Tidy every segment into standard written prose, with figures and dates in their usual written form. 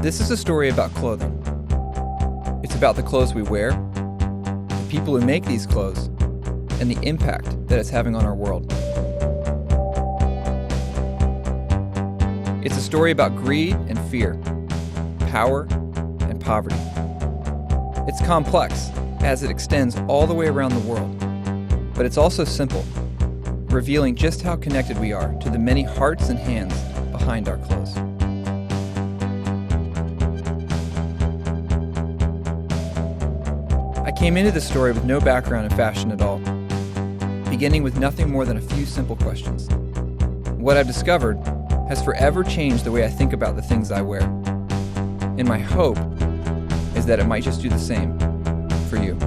This is a story about clothing. It's about the clothes we wear, the people who make these clothes, and the impact that it's having on our world. It's a story about greed and fear, power and poverty. It's complex, as it extends all the way around the world. But it's also simple, revealing just how connected we are to the many hearts and hands behind our clothes. I came into this story with no background in fashion at all, beginning with nothing more than a few simple questions. What I've discovered has forever changed the way I think about the things I wear. And my hope is that it might just do the same for you.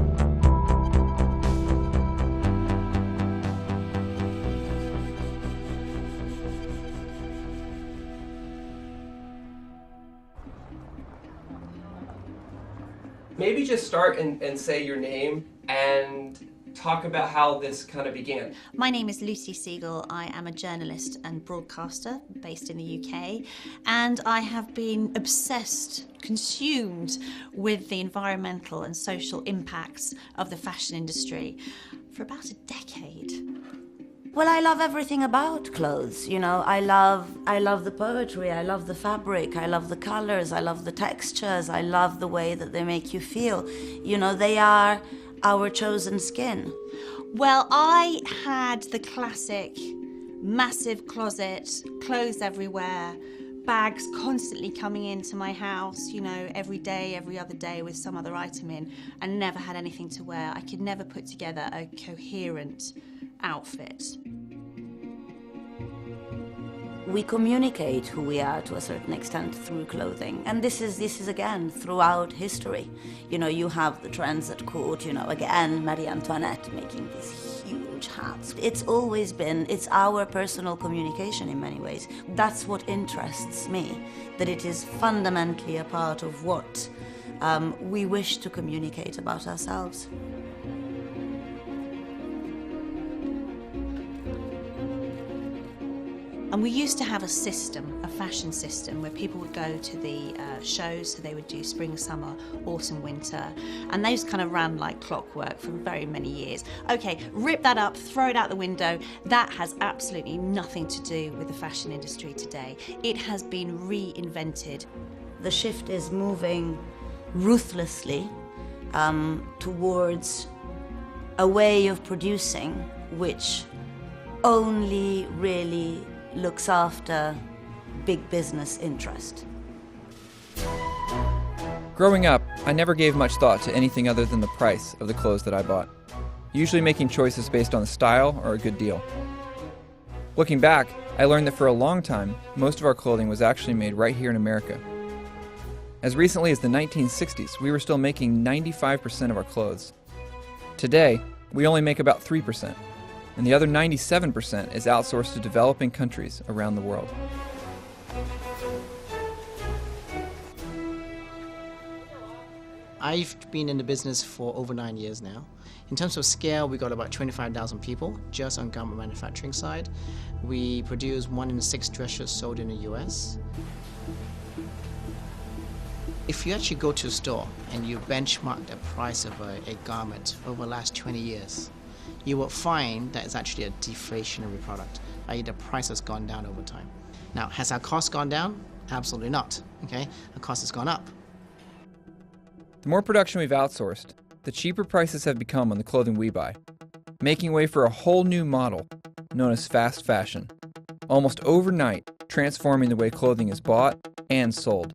Maybe just start and say your name and talk about how this kind of began. My name is Lucy Siegel. I am a journalist and broadcaster based in the UK, and I have been obsessed, consumed with the environmental and social impacts of the fashion industry for about a decade. Well, I love everything about clothes, you know. I love the poetry, I love the fabric, I love the colors, I love the textures, I love the way that they make you feel. You know, they are our chosen skin. Well, I had the classic massive closet, clothes everywhere, bags constantly coming into my house, you know, every day, every other day with some other item in, and never had anything to wear. I could never put together a coherent outfit. We communicate who we are to a certain extent through clothing. And this is again throughout history. You know, you have the trends at court, you know, again, Marie Antoinette making these huge hats. It's always been, it's our personal communication in many ways. That's what interests me, that it is fundamentally a part of what we wish to communicate about ourselves. And we used to have a system, a fashion system, where people would go to the shows, so they would do spring, summer, autumn, winter, and those kind of ran like clockwork for very many years. Okay, rip that up, throw it out the window. That has absolutely nothing to do with the fashion industry today. It has been reinvented. The shift is moving ruthlessly towards a way of producing which only really looks after big business interest. Growing up, I never gave much thought to anything other than the price of the clothes that I bought, usually making choices based on the style or a good deal. Looking back, I learned that for a long time, most of our clothing was actually made right here in America. As recently as the 1960s, we were still making 95% of our clothes. Today, we only make about 3%. And the other 97% is outsourced to developing countries around the world. I've been in the business for over 9 years now. In terms of scale, we got about 25,000 people just on garment manufacturing side. We produce 1 in 6 dress shirts sold in the US. If you actually go to a store and you benchmark the price of a garment over the last 20 years, you will find that it's actually a deflationary product, i.e. the price has gone down over time. Now, has our cost gone down? Absolutely not, okay? The cost has gone up. The more production we've outsourced, the cheaper prices have become on the clothing we buy, making way for a whole new model known as fast fashion, almost overnight transforming the way clothing is bought and sold.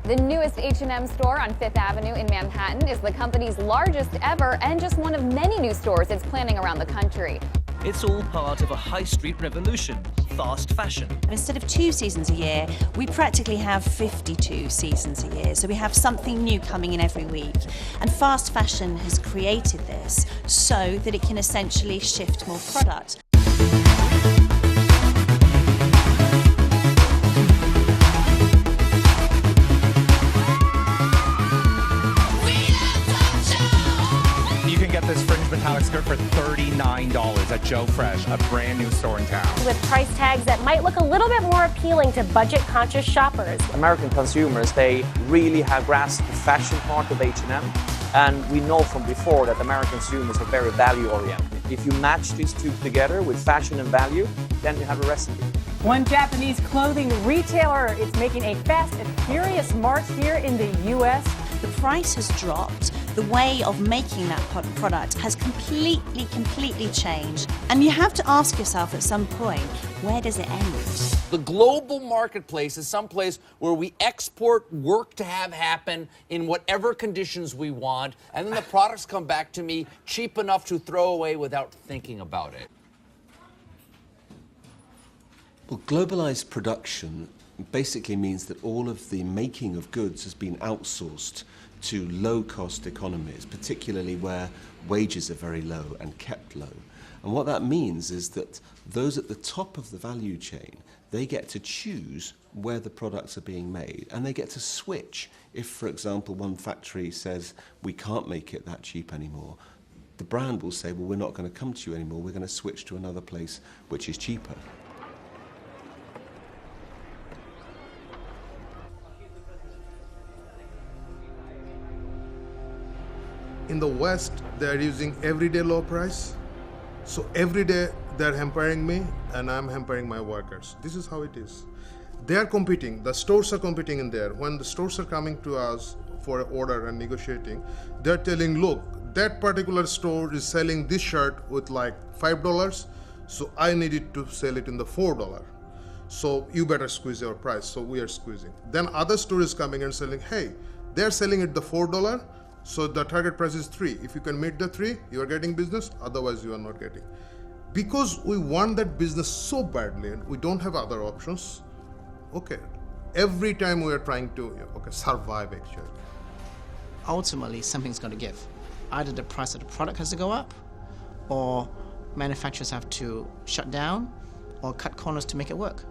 The newest H&M store on Fifth Avenue in Manhattan is the company's largest ever and just one of many new stores it's planning around the country. It's all part of a high street revolution, fast fashion. Instead of 2 seasons a year, we practically have 52 seasons a year. So we have something new coming in every week. And fast fashion has created this so that it can essentially shift more product. This fringe metallic skirt for $39 at Joe Fresh, a brand new store in town. With price tags that might look a little bit more appealing to budget-conscious shoppers. American consumers, they really have grasped the fashion part of H&M, and we know from before that American consumers are very value-oriented. If you match these two together with fashion and value, then you have a recipe. One Japanese clothing retailer is making a fast and furious march here in the U.S. The price has dropped. The way of making that product has completely changed. And you have to ask yourself at some point, where does it end? The global marketplace is someplace where we export work to have happen in whatever conditions we want, and then the products come back to me cheap enough to throw away without thinking about it. Well, globalized production basically means that all of the making of goods has been outsourced to low-cost economies, particularly where wages are very low and kept low. And what that means is that those at the top of the value chain, they get to choose where the products are being made, and they get to switch. If, for example, one factory says, we can't make it that cheap anymore, the brand will say, well, we're not going to come to you anymore, we're going to switch to another place which is cheaper. In the West, they're using everyday low price. So every day they're hampering me and I'm hampering my workers. This is how it is. They're competing, the stores are competing in there. When the stores are coming to us for an order and negotiating, they're telling, look, that particular store is selling this shirt with like $5, so I need it to sell it in the $4. So you better squeeze your price, so we are squeezing. Then other store is coming and selling, hey, they're selling it the $4, so the target price is 3. If you can meet the 3, you are getting business, otherwise you are not getting. Because we want that business so badly and we don't have other options, okay, every time we are trying to survive actually. Ultimately, something's going to give. Either the price of the product has to go up, or manufacturers have to shut down, or cut corners to make it work.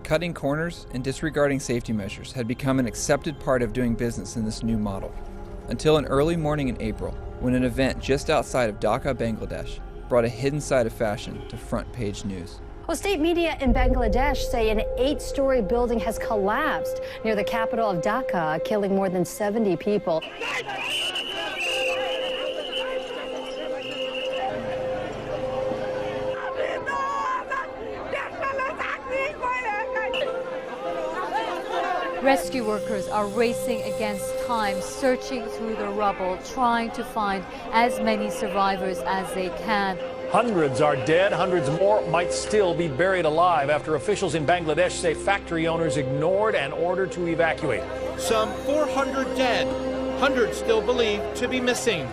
Cutting corners and disregarding safety measures had become an accepted part of doing business in this new model. Until an early morning in April, when an event just outside of Dhaka, Bangladesh, brought a hidden side of fashion to front-page news. Well, state media in Bangladesh say an 8-story building has collapsed near the capital of Dhaka, killing more than 70 people. Rescue workers are racing against time, searching through the rubble, trying to find as many survivors as they can. Hundreds are dead. Hundreds more might still be buried alive after officials in Bangladesh say factory owners ignored an order to evacuate. Some 400 dead, hundreds still believed to be missing.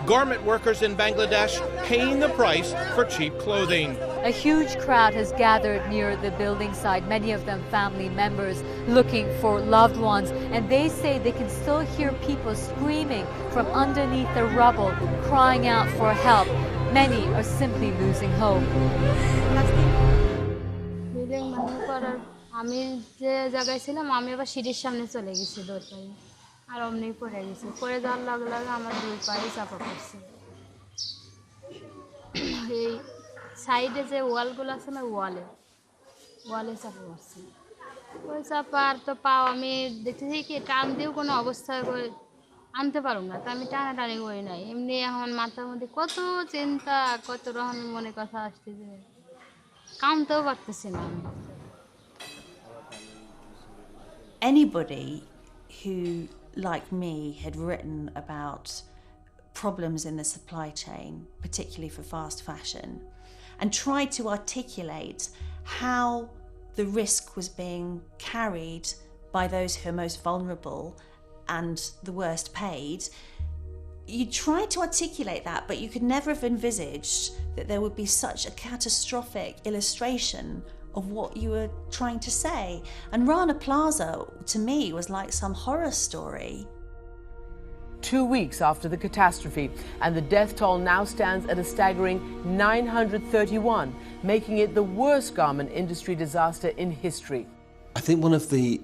Garment workers in Bangladesh paying the price for cheap clothing. A huge crowd has gathered near the building site, many of them family members looking for loved ones, and they say they can still hear people screaming from underneath the rubble, crying out for help. Many are simply losing hope. আমি যে জায়গায় ছিলাম আমি আবার সিঁড়ির সামনে চলে গেছি দৌড়াই আর অমনি পড়ে গেছি পড়ে যাওয়ার লগে লগে আমার দুই পায়ে চাপা পড়ছে এই সাইডে যে ওয়ালগুলো আছে না ওয়ালে চাপা পড়ছে ওই চাপার তো পাও আমি দেখতেছি কি টান দিয়েও কোনো অবস্থায় আনতে পারুম না তো আমি টানাটানি করি নাই এমনি এখন মাথার মধ্যে কত চিন্তা কত রকম মনে কথা আসতেছে কামতেও পারতেছি না Anybody who, like me, had written about problems in the supply chain, particularly for fast fashion, and tried to articulate how the risk was being carried by those who are most vulnerable and the worst paid. You tried to articulate that, but you could never have envisaged that there would be such a catastrophic illustration of what you were trying to say. And Rana Plaza, to me, was like some horror story. 2 weeks after the catastrophe, and the death toll now stands at a staggering 931, making it the worst garment industry disaster in history. I think one of the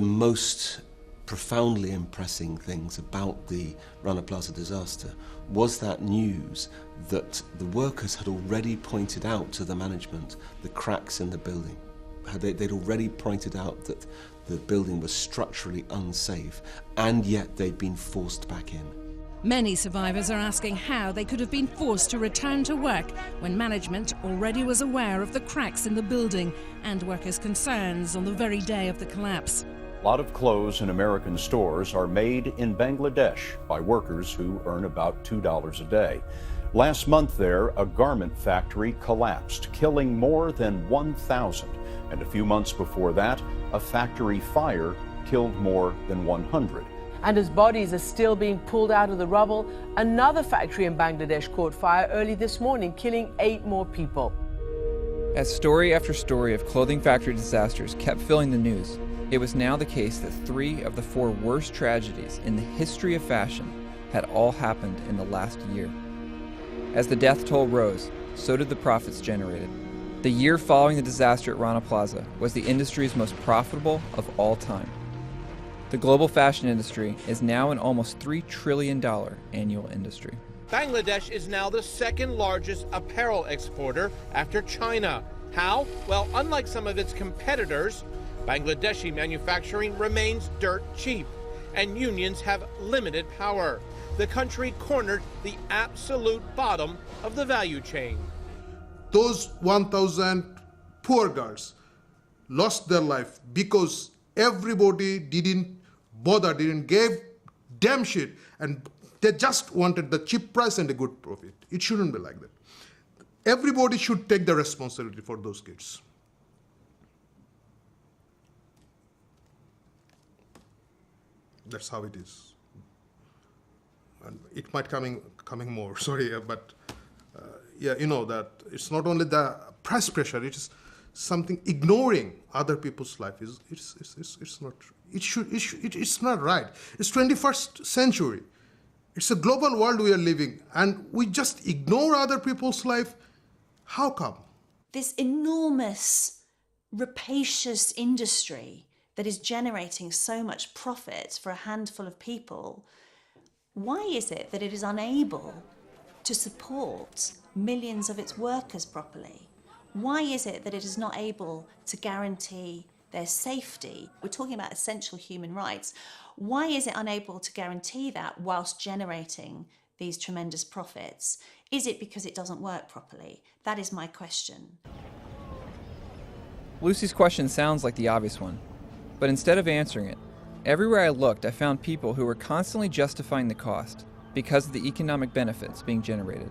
most profoundly impressing things about the Rana Plaza disaster was that news that the workers had already pointed out to the management the cracks in the building. They'd already pointed out that the building was structurally unsafe, and yet they'd been forced back in. Many survivors are asking how they could have been forced to return to work when management already was aware of the cracks in the building and workers' concerns on the very day of the collapse. A lot of clothes in American stores are made in Bangladesh by workers who earn about $2 a day. Last month there, a garment factory collapsed, killing more than 1,000. And a few months before that, a factory fire killed more than 100. And as bodies are still being pulled out of the rubble, another factory in Bangladesh caught fire early this morning, killing 8 more people. As story after story of clothing factory disasters kept filling the news, it was now the case that 3 of the 4 worst tragedies in the history of fashion had all happened in the last year. As the death toll rose, so did the profits generated. The year following the disaster at Rana Plaza was the industry's most profitable of all time. The global fashion industry is now an almost $3 trillion annual industry. Bangladesh is now the second largest apparel exporter after China. How? Well, unlike some of its competitors, Bangladeshi manufacturing remains dirt cheap, and unions have limited power. The country cornered the absolute bottom of the value chain. Those 1,000 poor girls lost their life because everybody didn't bother, didn't give damn shit, and they just wanted the cheap price and a good profit. It shouldn't be like that. Everybody should take the responsibility for those kids. That's how it is. And it might coming more, sorry, but yeah, you know that it's not only the price pressure, it is something ignoring other people's life. It's not. It's not right. It's 21st century. It's a global world we are living, and we just ignore other people's life. How come? This enormous, rapacious industry that is generating so much profit for a handful of people, why is it that it is unable to support millions of its workers properly? Why is it that it is not able to guarantee their safety? We're talking about essential human rights. Why is it unable to guarantee that whilst generating these tremendous profits? Is it because it doesn't work properly? That is my question. Lucy's question sounds like the obvious one, but instead of answering it, everywhere I looked, I found people who were constantly justifying the cost because of the economic benefits being generated.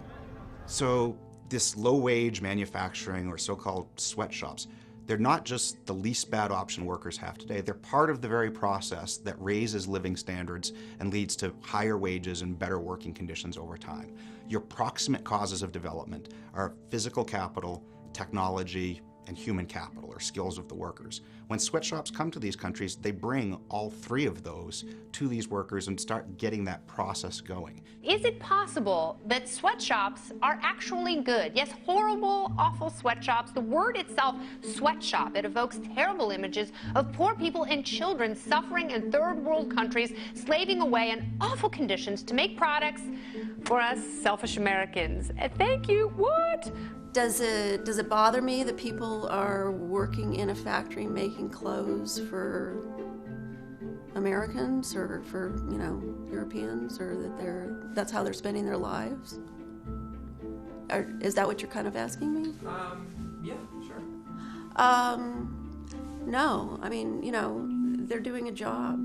So this low-wage manufacturing, or so-called sweatshops, they're not just the least bad option workers have today. They're part of the very process that raises living standards and leads to higher wages and better working conditions over time. Your proximate causes of development are physical capital, technology, and human capital, or skills of the workers. When sweatshops come to these countries, they bring all 3 of those to these workers and start getting that process going. Is it possible that sweatshops are actually good? Yes, horrible, awful sweatshops. The word itself, sweatshop, it evokes terrible images of poor people and children suffering in third world countries, slaving away in awful conditions to make products for us selfish Americans. Thank you. What? Does it bother me that people are working in a factory making clothes for Americans or for, Europeans, or that that's how they're spending their lives? Is that what you're kind of asking me? Yeah, sure. No, I mean, they're doing a job.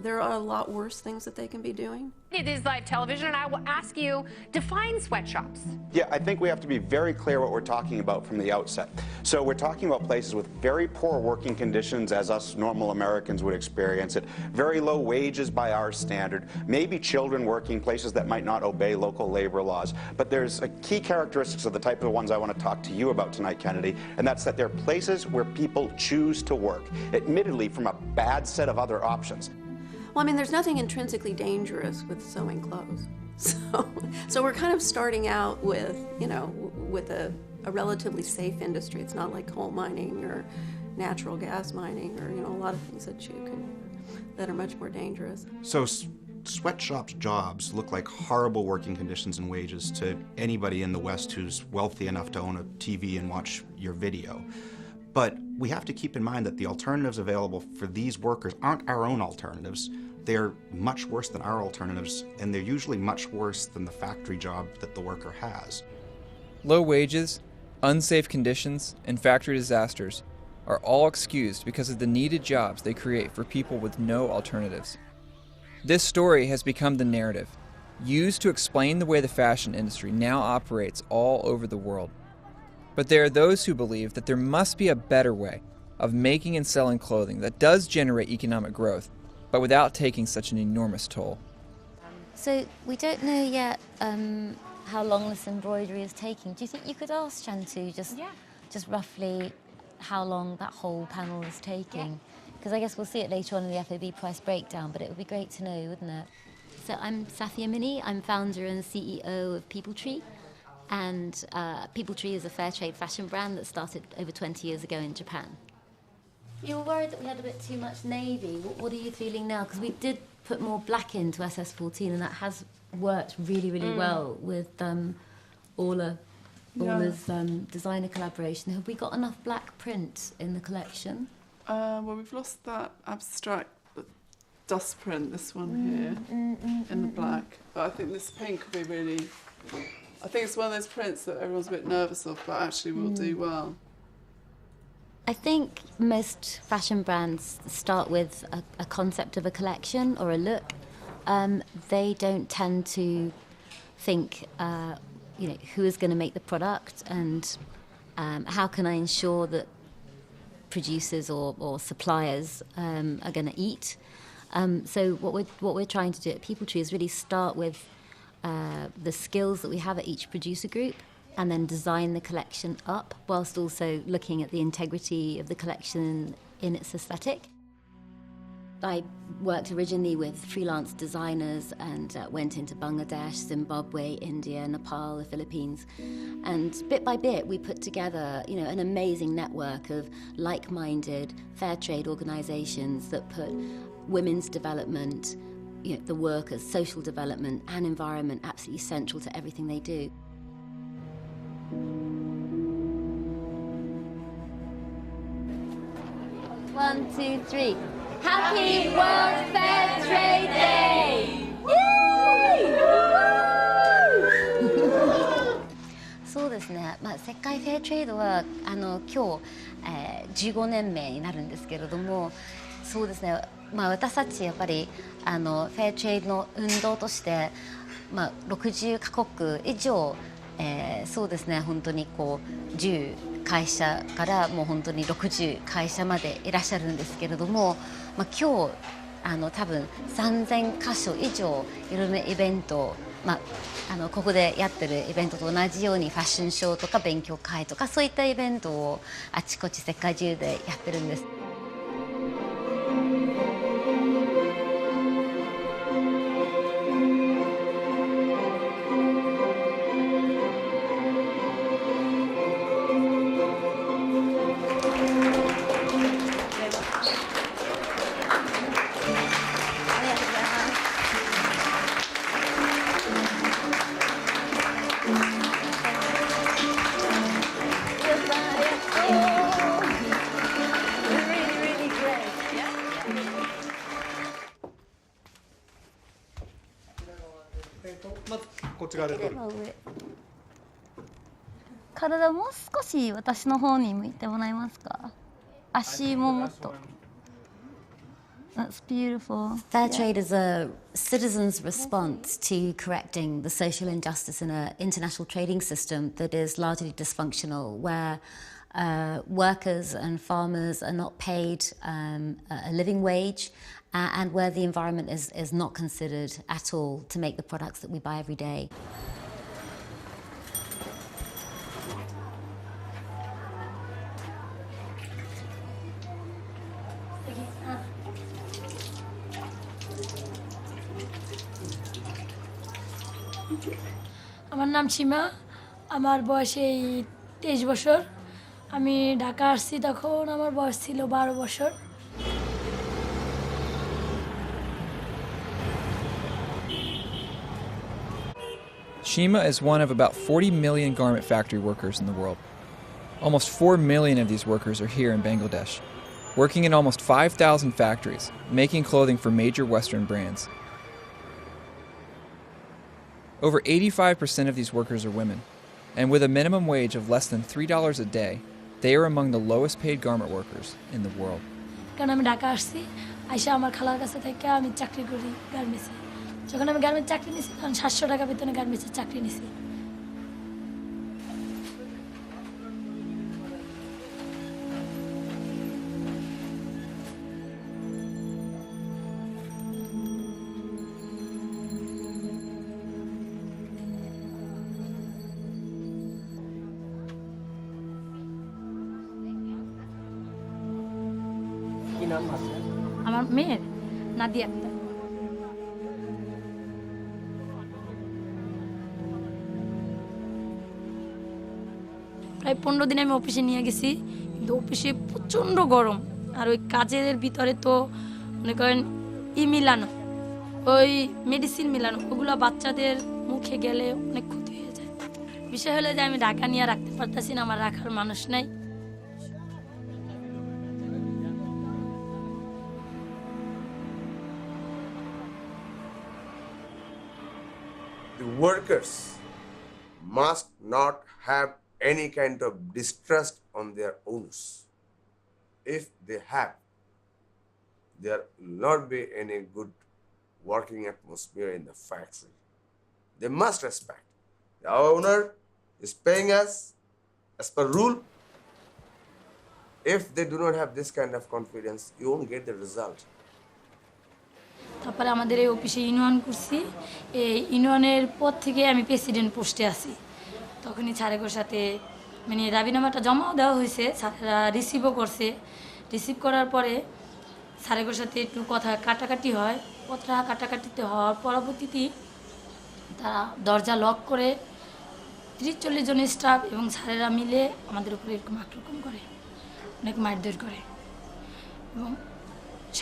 There are a lot worse things that they can be doing. It is live television, and I will ask you, define sweatshops. Yeah, I think we have to be very clear what we're talking about from the outset. So we're talking about places with very poor working conditions, as us normal Americans would experience it, very low wages by our standard, maybe children working, places that might not obey local labor laws. But there's a key characteristics of the type of ones I want to talk to you about tonight, Kennedy, and that's that they're places where people choose to work, admittedly from a bad set of other options. Well, I mean, there's nothing intrinsically dangerous with sewing clothes. So we're kind of starting out with, you know, with a relatively safe industry. It's not like coal mining or natural gas mining or, you know, a lot of things that are much more dangerous. So sweatshops jobs look like horrible working conditions and wages to anybody in the West who's wealthy enough to own a TV and watch your video. But we have to keep in mind that the alternatives available for these workers aren't our own alternatives. They're much worse than our alternatives, and they're usually much worse than the factory job that the worker has. Low wages, unsafe conditions, and factory disasters are all excused because of the needed jobs they create for people with no alternatives. This story has become the narrative, used to explain the way the fashion industry now operates all over the world. But there are those who believe that there must be a better way of making and selling clothing that does generate economic growth, but without taking such an enormous toll. So we don't know yet how long this embroidery is taking. Do you think you could ask Chantu just roughly how long that whole panel is taking? Because I guess we'll see it later on in the FOB price breakdown, but it would be great to know, wouldn't it? So I'm Safia Mini. I'm founder and CEO of People Tree. And People Tree is a fair trade fashion brand that started over 20 years ago in Japan. You were worried that we had a bit too much navy. What are you feeling now? Because we did put more black into SS14, and that has worked really, really well with Orla's designer collaboration. Have we got enough black print in the collection? Well, we've lost that abstract dust print, this one here, in the black. But I think this pink will be really... I think it's one of those prints that everyone's a bit nervous of, but actually will do well. I think most fashion brands start with a concept of a collection or a look. They don't tend to think, who is going to make the product and how can I ensure that producers or suppliers are going to eat. So what we're trying to do at People Tree is really start with the skills that we have at each producer group and then design the collection up whilst also looking at the integrity of the collection in its aesthetic. I worked originally with freelance designers and went into Bangladesh, Zimbabwe, India, Nepal, the Philippines. And bit by bit, we put together, an amazing network of like-minded fair trade organisations that put women's development, the workers' social development and environment absolutely central to everything they do. One, two, three. Happy World Fair Trade Day! Yay! そうですね。世界フェアトレードは今日、15年目になるんですけれども、そうですね。私たちやっぱりフェアトレードの運動として、60カ国以上、そうですね。本当に10会社からもう本当に60会社までいらっしゃるんですけれども、今日多分3000箇所以上いろんなイベント、ここでやってるイベントと同じようにファッションショーとか勉強会とかそういったイベントをあちこち世界中でやってるんです。体もう少し私の方に向いてもらえますか？足ももっと。That's beautiful. Fair trade is a citizen's response to correcting the social injustice in an international trading system that is largely dysfunctional, where workers and farmers are not paid a living wage, and where the environment is not considered at all to make the products that we buy every day. আমার নাম সীমা, আমার বয়স এই 23 বছর। আমি ঢাকা আসছি তখন আমার বয়স ছিল 12 বছর। Shima is one of about 40 million garment factory workers in the world. Almost 4 million of these workers are here in Bangladesh, working in almost 5,000 factories, making clothing for major Western brands. Over 85% of these workers are women, and with a minimum wage of less than $3 a day, they are among the lowest paid garment workers in the world. কারণ আমি ঢাকা আসছি, আইসা আমার খালার কাছে থেকে আমি চাকরি করি গার্মেন্টসে। যখন আমি গার্মেন্টস চাকরি নিয়েছি তখন 700 টাকা বেতনে গার্মেন্টসের চাকরি নিয়েছি। আমার মেয়ের নাদিয়া আক্তার। প্রায় 15 দিন আমি অফিসে নিয়ে গেছি, কিন্তু অফিসে প্রচণ্ড গরম, আর ওই কাজের ভিতরে তো মনে করেন মিলানো, ওই মেডিসিন মিলানো, ওগুলো বাচ্চাদের মুখে গেলে অনেক ক্ষতি হয়ে যায়। বিষয় হলো যে আমি ঢাকা নিয়ে রাখতে পারতেছি না, আমার রাখার মানুষ নাই। The workers must not have any kind of distrust on their owns. If they have, there will not be any good working atmosphere in the factory. They must respect. The owner is paying us as per rule. If they do not have this kind of confidence, you won't get the result. তারপরে আমাদের এই অফিসে union করছি, এই ইউনিয়নের পর থেকে আমি প্রেসিডেন্ট পোস্টে আছি। তখনই স্যারের সাথে মানে রাবিনামাটা জমাও দেওয়া হয়েছে, স্যারেরা রিসিভও করছে। রিসিভ করার পরে স্যারের সাথে একটু কথা কাটাকাটি হয়, কথা কাটাকাটিতে হওয়ার পরবর্তীতে তারা দরজা লক করে 30-40 জন স্টাফ এবং স্যারেরা মিলে আমাদের উপরে এরকম আক্রমণ করে, অনেক মারধর করে। এবং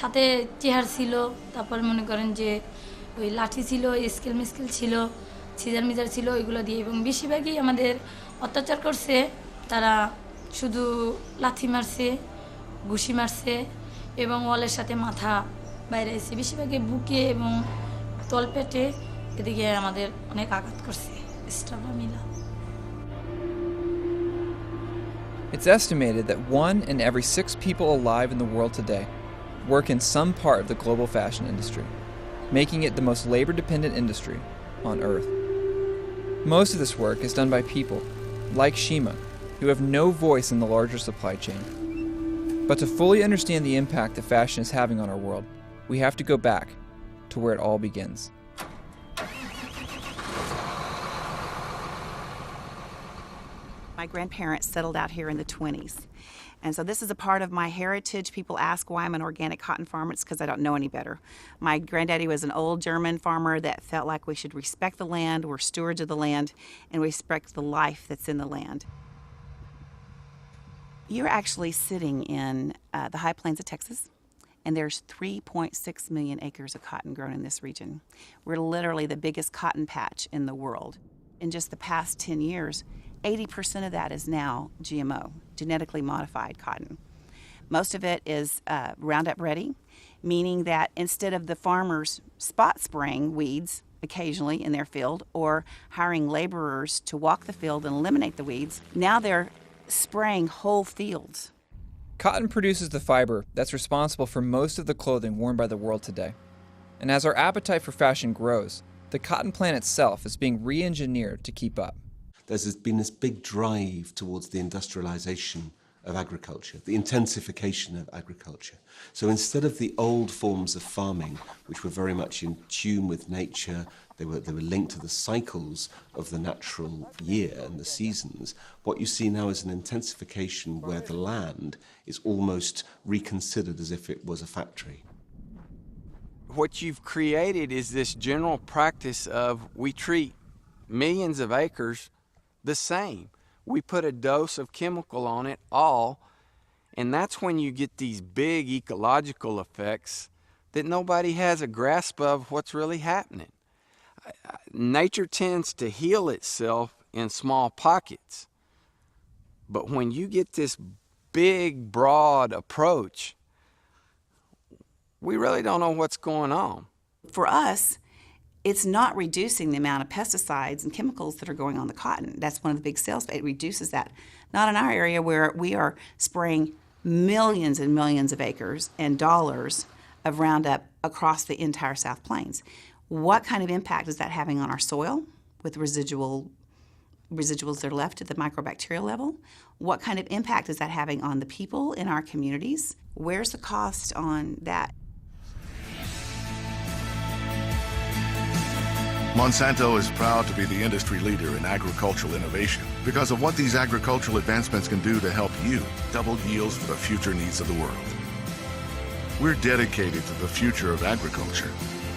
সাথে চেয়ার ছিল, তারপর মনে করেন যে ওই লাঠি ছিল, স্কেল মিস্কেল ছিল, সিজার মিজার ছিল, ওইগুলো দিয়ে। এবং বেশিরভাগই আমাদের অত্যাচার করছে, তারা শুধু লাথি মারছে, ঘুষি মারছে এবং ওয়ালের সাথে মাথা বাইরে এসে বেশিরভাগই বুকে এবং তলপেটে এদিকে আমাদের অনেক আঘাত করছে স্টাফরা মিলা। It's estimated that 1 in every 6 people alive in the world today work in some part of the global fashion industry, making it the most labor-dependent industry on Earth. Most of this work is done by people, like Shima, who have no voice in the larger supply chain. But to fully understand the impact that fashion is having on our world, we have to go back to where it all begins. My grandparents settled out here in the 20s. And so this is a part of my heritage. People ask why I'm an organic cotton farmer. It's because I don't know any better. My granddaddy was an old German farmer that felt like we should respect the land, we're stewards of the land, and respect the life that's in the land. You're actually sitting in the high plains of Texas, and there's 3.6 million acres of cotton grown in this region. We're literally the biggest cotton patch in the world. In just the past 10 years, 80% of that is now GMO, genetically modified cotton. Most of it is Roundup ready, meaning that instead of the farmers spot spraying weeds occasionally in their field or hiring laborers to walk the field and eliminate the weeds, now they're spraying whole fields. Cotton produces the fiber that's responsible for most of the clothing worn by the world today. And as our appetite for fashion grows, the cotton plant itself is being re-engineered to keep up. There's been this big drive towards the industrialization of agriculture, the intensification of agriculture. So instead of the old forms of farming, which were very much in tune with nature, they were linked to the cycles of the natural year and the seasons, what you see now is an intensification where the land is almost reconsidered as if it was a factory. What you've created is this general practice of we treat millions of acres the same. We put a dose of chemical on it all, and that's when you get these big ecological effects that nobody has a grasp of what's really happening. Nature tends to heal itself in small pockets, but when you get this big, broad approach, we really don't know what's going on. For us, it's not reducing the amount of pesticides and chemicals that are going on the cotton. That's one of the big sales. It reduces that. Not in our area where we are spraying millions and millions of acres and dollars of Roundup across the entire South Plains. What kind of impact is that having on our soil with residuals that are left at the microbacterial level? What kind of impact is that having on the people in our communities? Where's the cost on that? Monsanto is proud to be the industry leader in agricultural innovation because of what these agricultural advancements can do to help you double yields for the future needs of the world. We're dedicated to the future of agriculture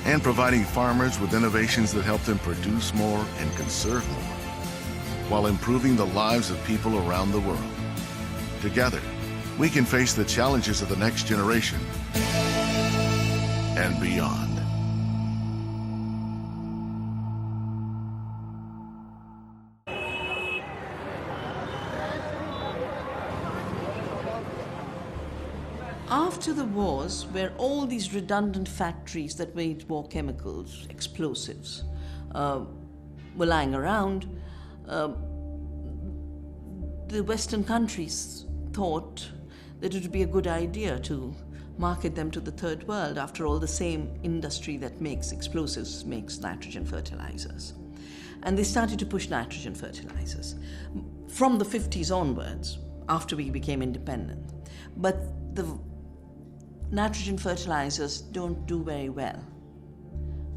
and providing farmers with innovations that help them produce more and conserve more, while improving the lives of people around the world. Together, we can face the challenges of the next generation and beyond. After the wars, where all these redundant factories that made war chemicals, explosives, were lying around, the Western countries thought that it would be a good idea to market them to the third world. After all, the same industry that makes explosives makes nitrogen fertilizers. And they started to push nitrogen fertilizers from the 50s onwards, after we became independent. But the nitrogen fertilizers don't do very well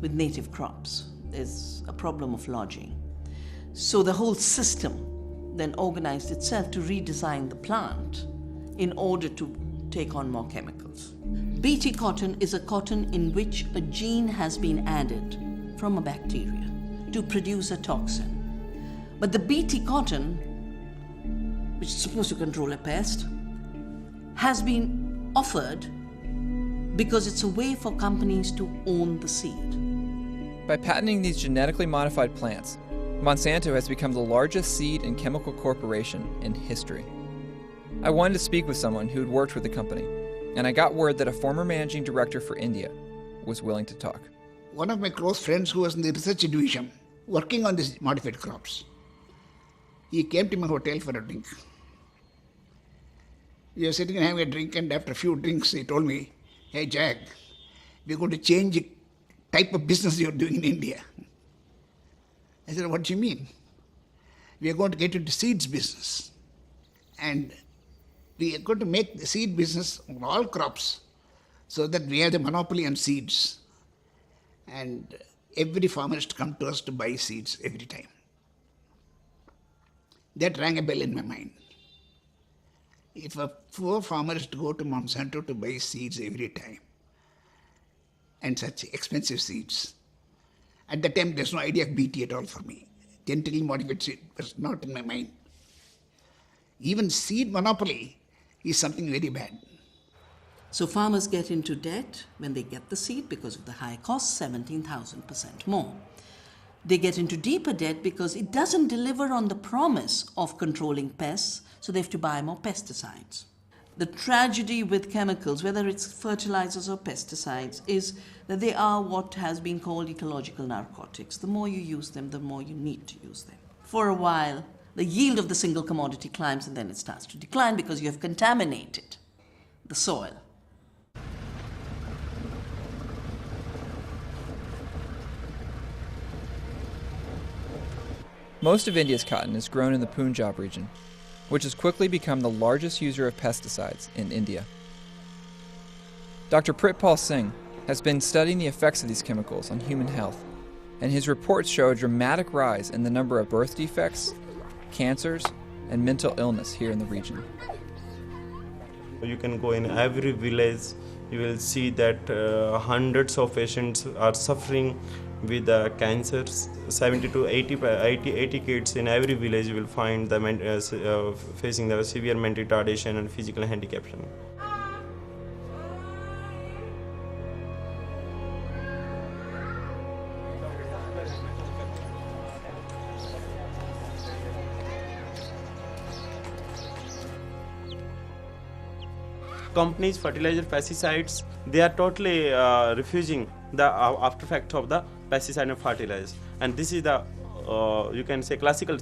with native crops. There's a problem of lodging. So the whole system then organized itself to redesign the plant in order to take on more chemicals. Bt cotton is a cotton in which a gene has been added from a bacteria to produce a toxin. But the Bt cotton, which is supposed to control a pest, has been offered because it's a way for companies to own the seed. By patenting these genetically modified plants, Monsanto has become the largest seed and chemical corporation in history. I wanted to speak with someone who had worked with the company, and I got word that a former managing director for India was willing to talk. One of my close friends who was in the research division working on these modified crops, he came to my hotel for a drink. We were sitting and having a drink, and after a few drinks he told me, "Hey Jack, we're going to change the type of business you're doing in India." I said, "What do you mean?" "We are going to get into seeds business. And we are going to make the seed business on all crops so that we have the monopoly on seeds. And every farmer has to come to us to buy seeds every time." That rang a bell in my mind. If a poor farmer is to go to Monsanto to buy seeds every time, and such expensive seeds, at that time there's no idea of Bt at all for me. Genetically modified seed was not in my mind. Even seed monopoly is something very bad. So farmers get into debt when they get the seed because of the high cost, 17,000% more. They get into deeper debt because it doesn't deliver on the promise of controlling pests, so they have to buy more pesticides. The tragedy with chemicals, whether it's fertilizers or pesticides, is that they are what has been called ecological narcotics. The more you use them, the more you need to use them. For a while, the yield of the single commodity climbs and then it starts to decline because you have contaminated the soil. Most of India's cotton is grown in the Punjab region, which has quickly become the largest user of pesticides in India. Dr. Pritpal Singh has been studying the effects of these chemicals on human health, and his reports show a dramatic rise in the number of birth defects, cancers, and mental illness here in the region. You can go in every village, you will see that hundreds of patients are suffering with cancers. 70 to 80 kids in every village will find them facing the severe mental retardation and physical handicap. Companies, fertilizer, pesticides, they are totally refusing the after effect of the pesticide and fertilizer. And this is the, you can say, classical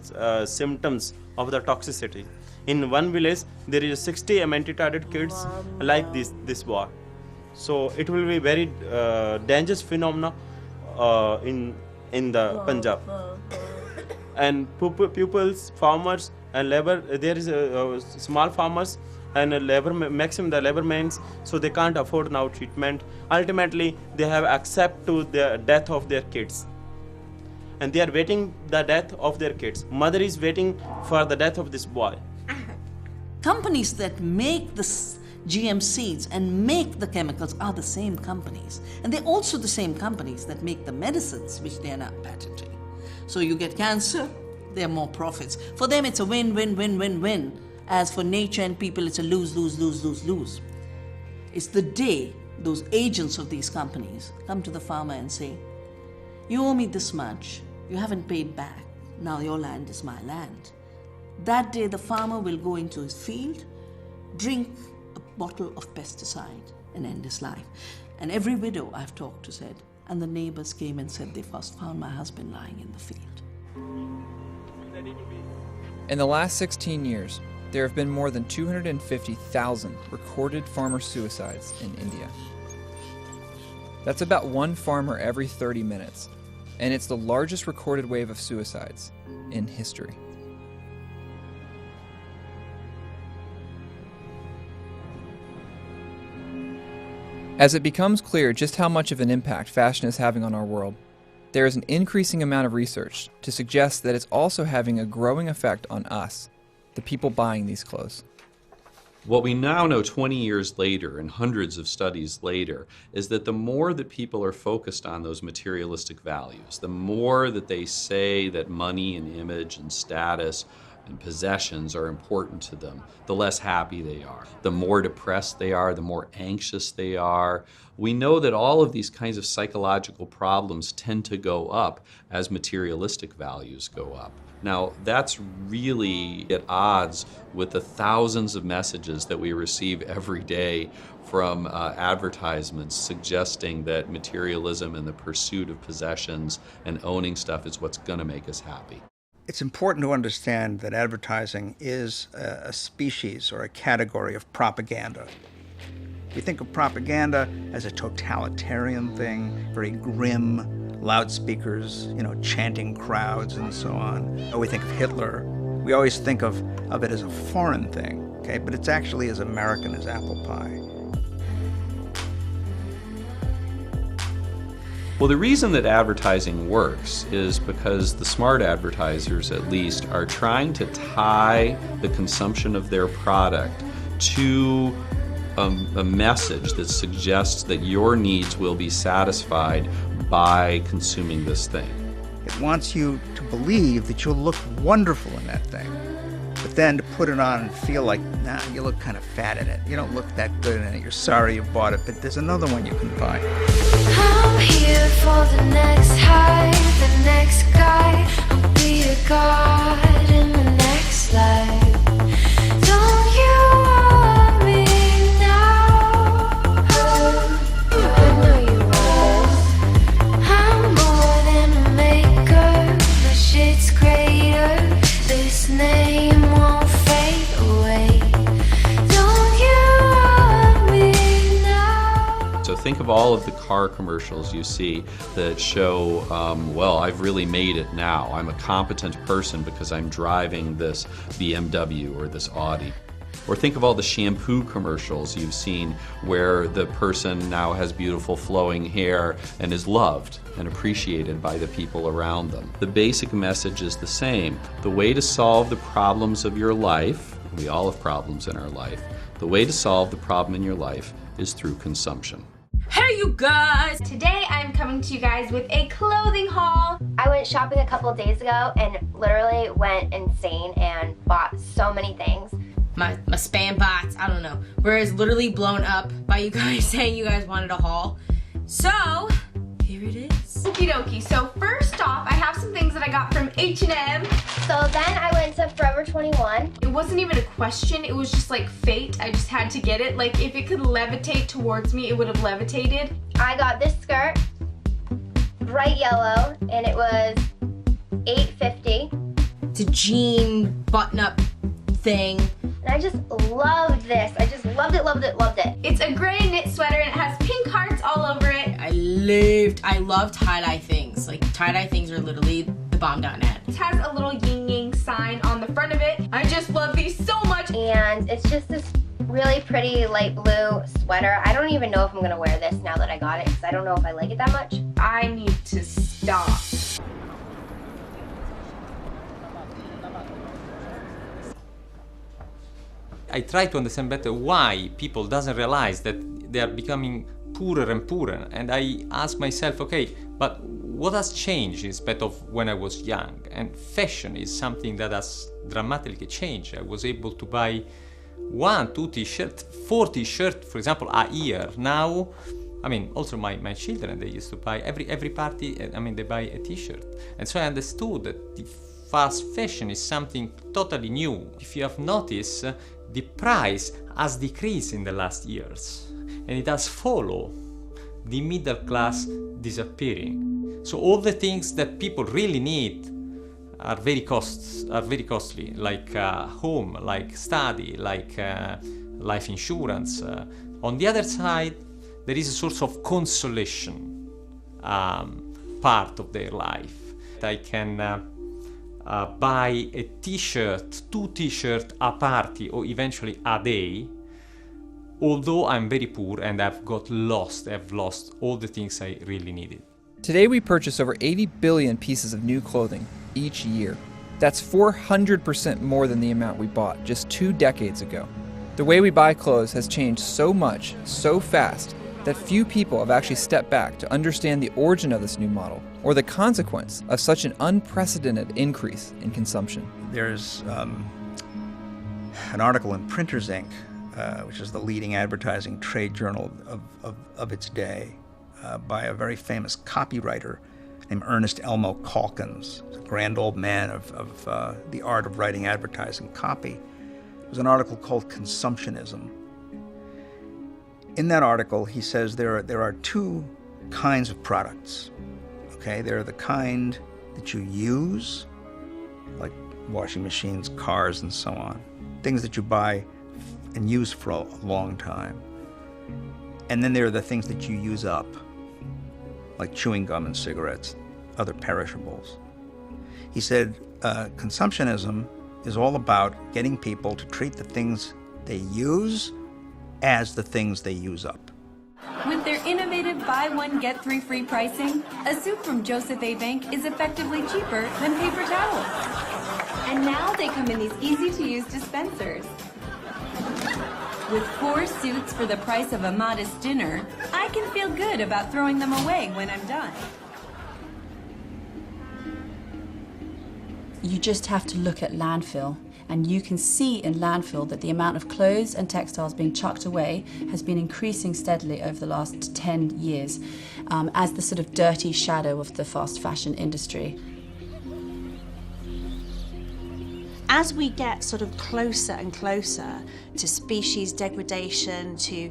symptoms of the toxicity. In one village, there is 60 mentally kids like this boy. So it will be very dangerous phenomena in the Punjab. And pupils, farmers, and labor, there is small farmers and maximum the labor means, so they can't afford now treatment. Ultimately, they have accept to the death of their kids, and they are waiting the death of their kids. Mother is waiting for the death of this boy. Companies that make the GM seeds and make the chemicals are the same companies, and they're also the same companies that make the medicines which they are not patenting. So you get cancer, there are more profits. For them, it's a win, win, win, win, win. As for nature and people, it's a lose, lose, lose, lose, lose. It's the day those agents of these companies come to the farmer and say, you owe me this much, you haven't paid back, now your land is my land. That day the farmer will go into his field, drink a bottle of pesticide and end his life. And every widow I've talked to said, and the neighbors came and said they first found my husband lying in the field. In the last 16 years, there have been more than 250,000 recorded farmer suicides in India. That's about one farmer every 30 minutes, and it's the largest recorded wave of suicides in history. As it becomes clear just how much of an impact fashion is having on our world, there is an increasing amount of research to suggest that it's also having a growing effect on us, the people buying these clothes. What we now know 20 years later and hundreds of studies later is that the more that people are focused on those materialistic values, the more that they say that money and image and status and possessions are important to them, the less happy they are. The more depressed they are, the more anxious they are. We know that all of these kinds of psychological problems tend to go up as materialistic values go up. Now, that's really at odds with the thousands of messages that we receive every day from advertisements suggesting that materialism and the pursuit of possessions and owning stuff is what's going to make us happy. It's important to understand that advertising is a species or a category of propaganda. We think of propaganda as a totalitarian thing, very grim, loudspeakers, chanting crowds and so on. Or we think of Hitler. We always think of it as a foreign thing, okay? But it's actually as American as apple pie. Well, the reason that advertising works is because the smart advertisers, at least, are trying to tie the consumption of their product to a message that suggests that your needs will be satisfied by consuming this thing. It wants you to believe that you'll look wonderful in that thing, but then to put it on and feel like, nah, you look kind of fat in it. You don't look that good in it. You're sorry you bought it, but there's another one you can buy. I'm here for the next high, the next guy. I'll be a god in the next life. Don't you want me now? I know you want this. I'm more than a maker, my shit's greater. This name won't fade away. Don't you want Think of all of the car commercials you see that show, well, I've really made it now. I'm a competent person because I'm driving this BMW or this Audi. Or think of all the shampoo commercials you've seen where the person now has beautiful flowing hair and is loved and appreciated by the people around them. The basic message is the same. The way to solve the problems of your life, we all have problems in our life, the way to solve the problem in your life is through consumption. Hey you guys! Today I'm coming to you guys with a clothing haul. I went shopping a couple of days ago and literally went insane and bought so many things. My spam bots, I don't know, whereas literally blown up by you guys saying you guys wanted a haul. So, here it is. Okie dokie, so first off, I have some things that I got from H&M. So then I went to Forever 21. It wasn't even a question, it was just like fate. I just had to get it. Like if it could levitate towards me, it would have levitated. I got this skirt, bright yellow, and it was $8.50. It's a jean button-up thing. And I just loved this. I just loved it, loved it, loved it. It's a gray knit sweater and it has pink hearts all over it. I love tie-dye things. Like tie-dye things are literally the bomb.net. It has a little yin-yang sign on the front of it. I just love these so much. And it's just this really pretty light blue sweater. I don't even know if I'm gonna wear this now that I got it because I don't know if I like it that much. I need to stop. I try to understand better why people doesn't realize that they are becoming poorer and poorer, and I ask myself, okay, but what has changed instead of when I was young? And fashion is something that has dramatically changed. I was able to buy 1, 2 t-shirts, 4 t-shirts, for example, a year. Now, I mean, also my children, they used to buy every party, I mean, they buy a t-shirt. And so I understood that the fast fashion is something totally new. If you have noticed, the price has decreased in the last years, and it has followed the middle class disappearing. So all the things that people really need are very costly, like home, like study, like life insurance. On the other side, there is a sort of consolation part of their life. I can buy a t-shirt, 2 t-shirts a party or eventually a day, although I'm very poor and I've lost all the things I really needed. Today we purchase over 80 billion pieces of new clothing each year. That's 400% more than the amount we bought just 2 decades ago. The way we buy clothes has changed so much, so fast, that few people have actually stepped back to understand the origin of this new model or the consequence of such an unprecedented increase in consumption. There's an article in Printers Inc., which is the leading advertising trade journal of its day, by a very famous copywriter named Ernest Elmo Calkins, a grand old man of the art of writing advertising copy. It was an article called Consumptionism. In that article, he says there are 2 kinds of products. Okay, there are the kind that you use, like washing machines, cars, and so on. Things that you buy and use for a long time. And then there are the things that you use up, like chewing gum and cigarettes, other perishables. He said, consumptionism is all about getting people to treat the things they use as the things they use up. With their innovative buy one, get 3 free pricing, a soup from Joseph A. Bank is effectively cheaper than paper towels. And now they come in these easy-to-use dispensers. With 4 suits for the price of a modest dinner, I can feel good about throwing them away when I'm done. You just have to look at landfill, and you can see in landfill that the amount of clothes and textiles being chucked away has been increasing steadily over the last 10 years as the sort of dirty shadow of the fast fashion industry. As we get sort of closer and closer to species degradation, to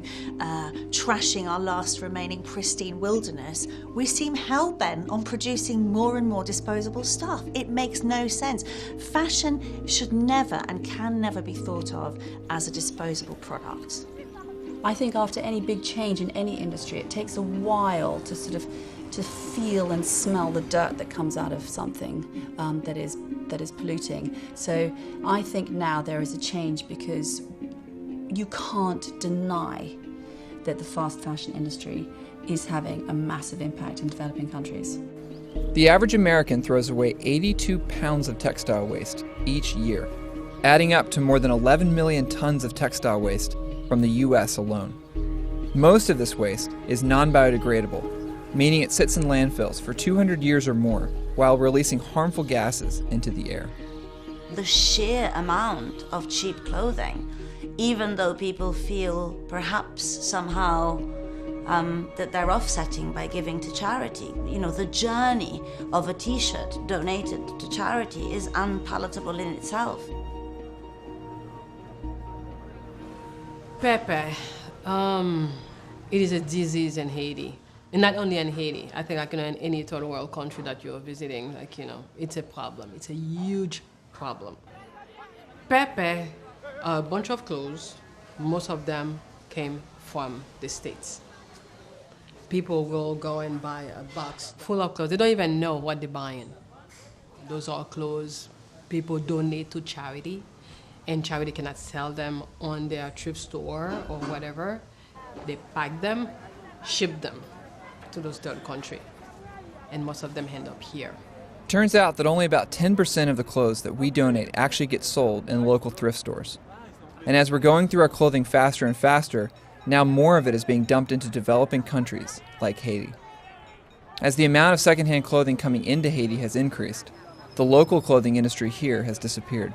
trashing our last remaining pristine wilderness, we seem hell-bent on producing more and more disposable stuff. It makes no sense. Fashion should never and can never be thought of as a disposable product. I think after any big change in any industry, it takes a while to sort of to feel and smell the dirt that comes out of something that is polluting. So I think now there is a change because you can't deny that the fast fashion industry is having a massive impact in developing countries. The average American throws away 82 pounds of textile waste each year, adding up to more than 11 million tons of textile waste from the US alone. Most of this waste is non-biodegradable, meaning it sits in landfills for 200 years or more while releasing harmful gases into the air. The sheer amount of cheap clothing, even though people feel perhaps somehow that they're offsetting by giving to charity. You know, the journey of a t-shirt donated to charity is unpalatable in itself. Pepper, it is a disease in Haiti. And not only in Haiti, I think in any third world country that you're visiting, it's a problem. It's a huge problem. Pepper, a bunch of clothes, most of them came from the States. People will go and buy a box full of clothes. They don't even know what they're buying. Those are clothes people donate to charity, and charity cannot sell them on their thrift store or whatever. They pack them, ship them to those third country, and most of them end up here. Turns out that only about 10% of the clothes that we donate actually get sold in local thrift stores. And as we're going through our clothing faster and faster, now more of it is being dumped into developing countries like Haiti. As the amount of secondhand clothing coming into Haiti has increased, the local clothing industry here has disappeared.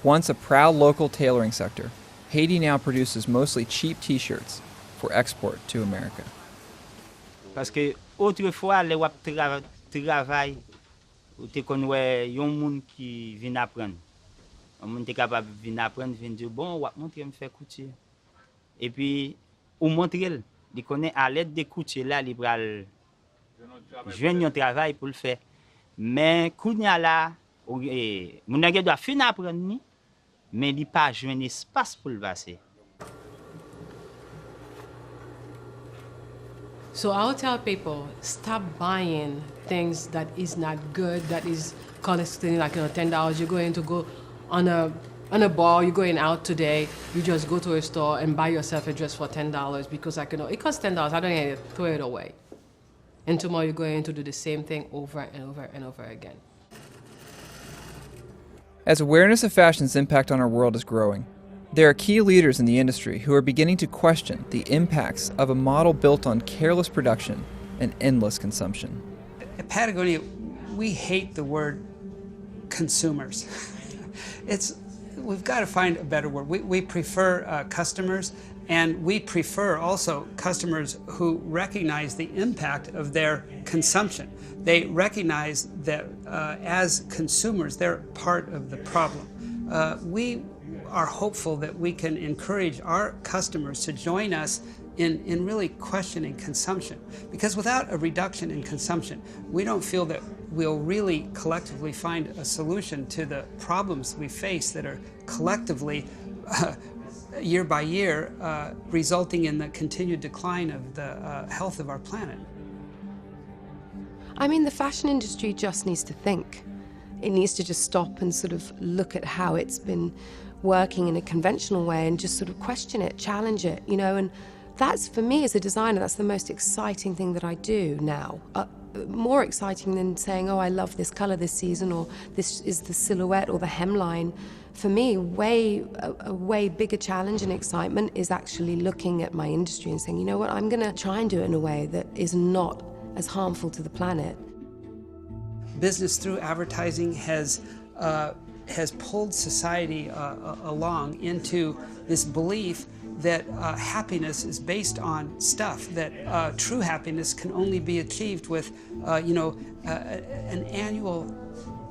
Once a proud local tailoring sector, Haiti now produces mostly cheap t-shirts for export to America. Parce que autrefois, les wap travail, ou te konwe yon moun ki vin apprendre. Un moun te capable vin apprendre, vin dire bon, wap montre me faire couture. Et puis ou montre elle, il connaît à l'aide de couture là, il pral joindre un travail pour le faire. Mais kounya là, moun nèg doit fin apprendre ni, mais il pas joindre espace pour le passer. So I'll tell people, stop buying things that is not good, that is costing like $10. You're going to go on a bar, you're going out today, you just go to a store and buy yourself a dress for $10 because it costs $10, I don't need to throw it away. And tomorrow you're going to do the same thing over and over and over again. As awareness of fashion's impact on our world is growing, there are key leaders in the industry who are beginning to question the impacts of a model built on careless production and endless consumption. At Patagonia, we hate the word consumers. We've got to find a better word. We prefer customers, and we prefer also customers who recognize the impact of their consumption. They recognize that as consumers, they're part of the problem. We are hopeful that we can encourage our customers to join us in really questioning consumption. Because without a reduction in consumption, we don't feel that we'll really collectively find a solution to the problems we face that are collectively, year by year, resulting in the continued decline of the health of our planet. I mean, the fashion industry just needs to think. It needs to just stop and sort of look at how it's been working in a conventional way and just sort of question it, challenge it, and that's, for me as a designer, that's the most exciting thing that I do now. More exciting than saying, oh, I love this color this season, or this is the silhouette or the hemline. For me, a way bigger challenge and excitement is actually looking at my industry and saying, you know what, I'm gonna try and do it in a way that is not as harmful to the planet. Business through advertising has pulled society along into this belief that happiness is based on stuff, that true happiness can only be achieved with, an annual,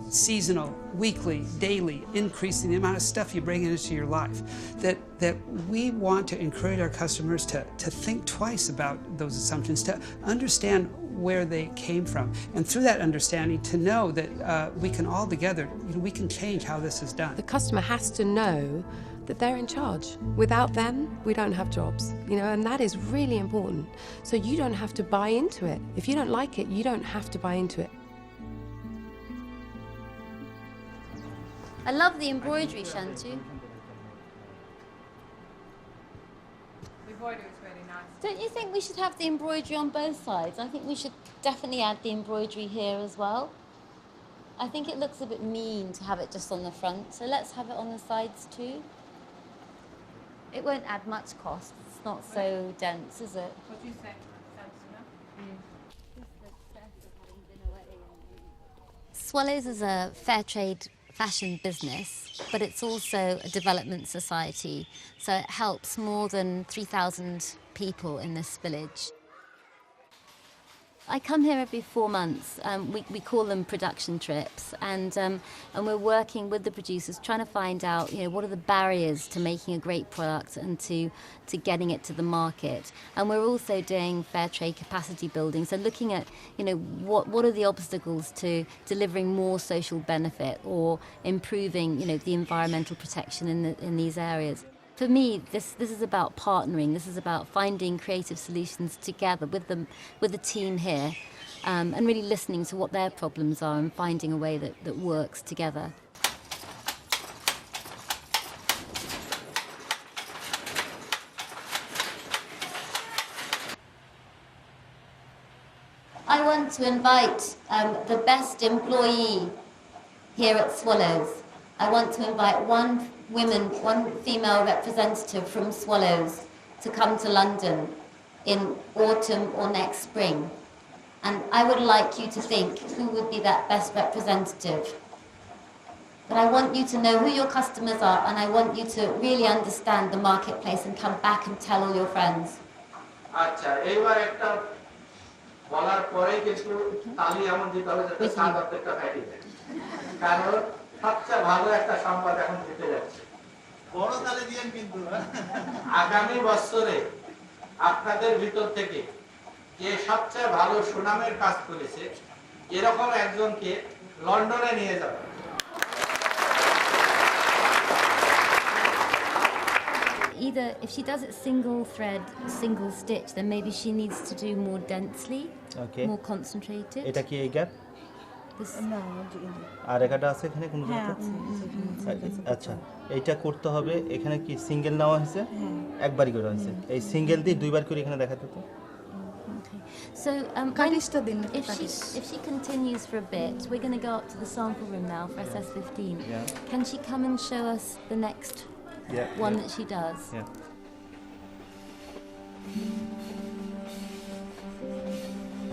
seasonal, weekly, daily increase in the amount of stuff you bring into your life. That we want to encourage our customers to think twice about those assumptions, to understand where they came from, and through that understanding to know that we can all together, we can change how this is done. The customer has to know that they're in charge. Without them, we don't have jobs, and that is really important. So you don't have to buy into it. If you don't like it, you don't have to buy into it. I love the embroidery, Shantu. The embroidery is really nice. Don't you think we should have the embroidery on both sides? I think we should definitely add the embroidery here as well. I think it looks a bit mean to have it just on the front, so let's have it on the sides too. It won't add much cost. It's not so dense, is it? What do you think? Swallows is a fair trade fashion business, but it's also a development society, so it helps more than 3,000 people in this village. I come here every 4 months. We call them production trips, and we're working with the producers, trying to find out, what are the barriers to making a great product and to getting it to the market. And we're also doing fair trade capacity building, so looking at, what are the obstacles to delivering more social benefit or improving, the environmental protection in these areas. For me, this is about partnering. This is about finding creative solutions together with the team here, and really listening to what their problems are and finding a way that works together. I want to invite the best employee here at Swallows. I want to invite one female representative from Swallows to come to London in autumn or next spring. And I would like you to think who would be that best representative. But I want you to know who your customers are, and I want you to really understand the marketplace and come back and tell all your friends. আচ্ছা এইবার একটা বলার পরে কিন্তু তালি এমন দিতে হবে যাতে সাত একটা ফাইটি দেয় কারণ সবচেয়ে ভালো একটা সংবাদ এখন দিতে যাচ্ছে বড় তালি দিয়েন কিন্তু আগামী বছরে আপনাদের ভিতর থেকে যে সবচেয়ে ভালো সুনামের কাজ করেছে এরকম একজনকে লন্ডনে নিয়ে যাবেন Either if she does it single thread, single stitch, then maybe she needs to do more densely, more concentrated. এটা কি এই গ্যাপ আর একটা আছে এখানে কোন আচ্ছা এইটা করতে হবে এখানে কি সিঙ্গেল নেওয়া হয়েছে একবারই করা হয়েছে এই সিঙ্গেল দিয়ে দুইবার করে এখানে দেখাতে তো So if she continues for a bit, we're going to go up to the sample room now for SS15. Can she come and show us the next one that she does?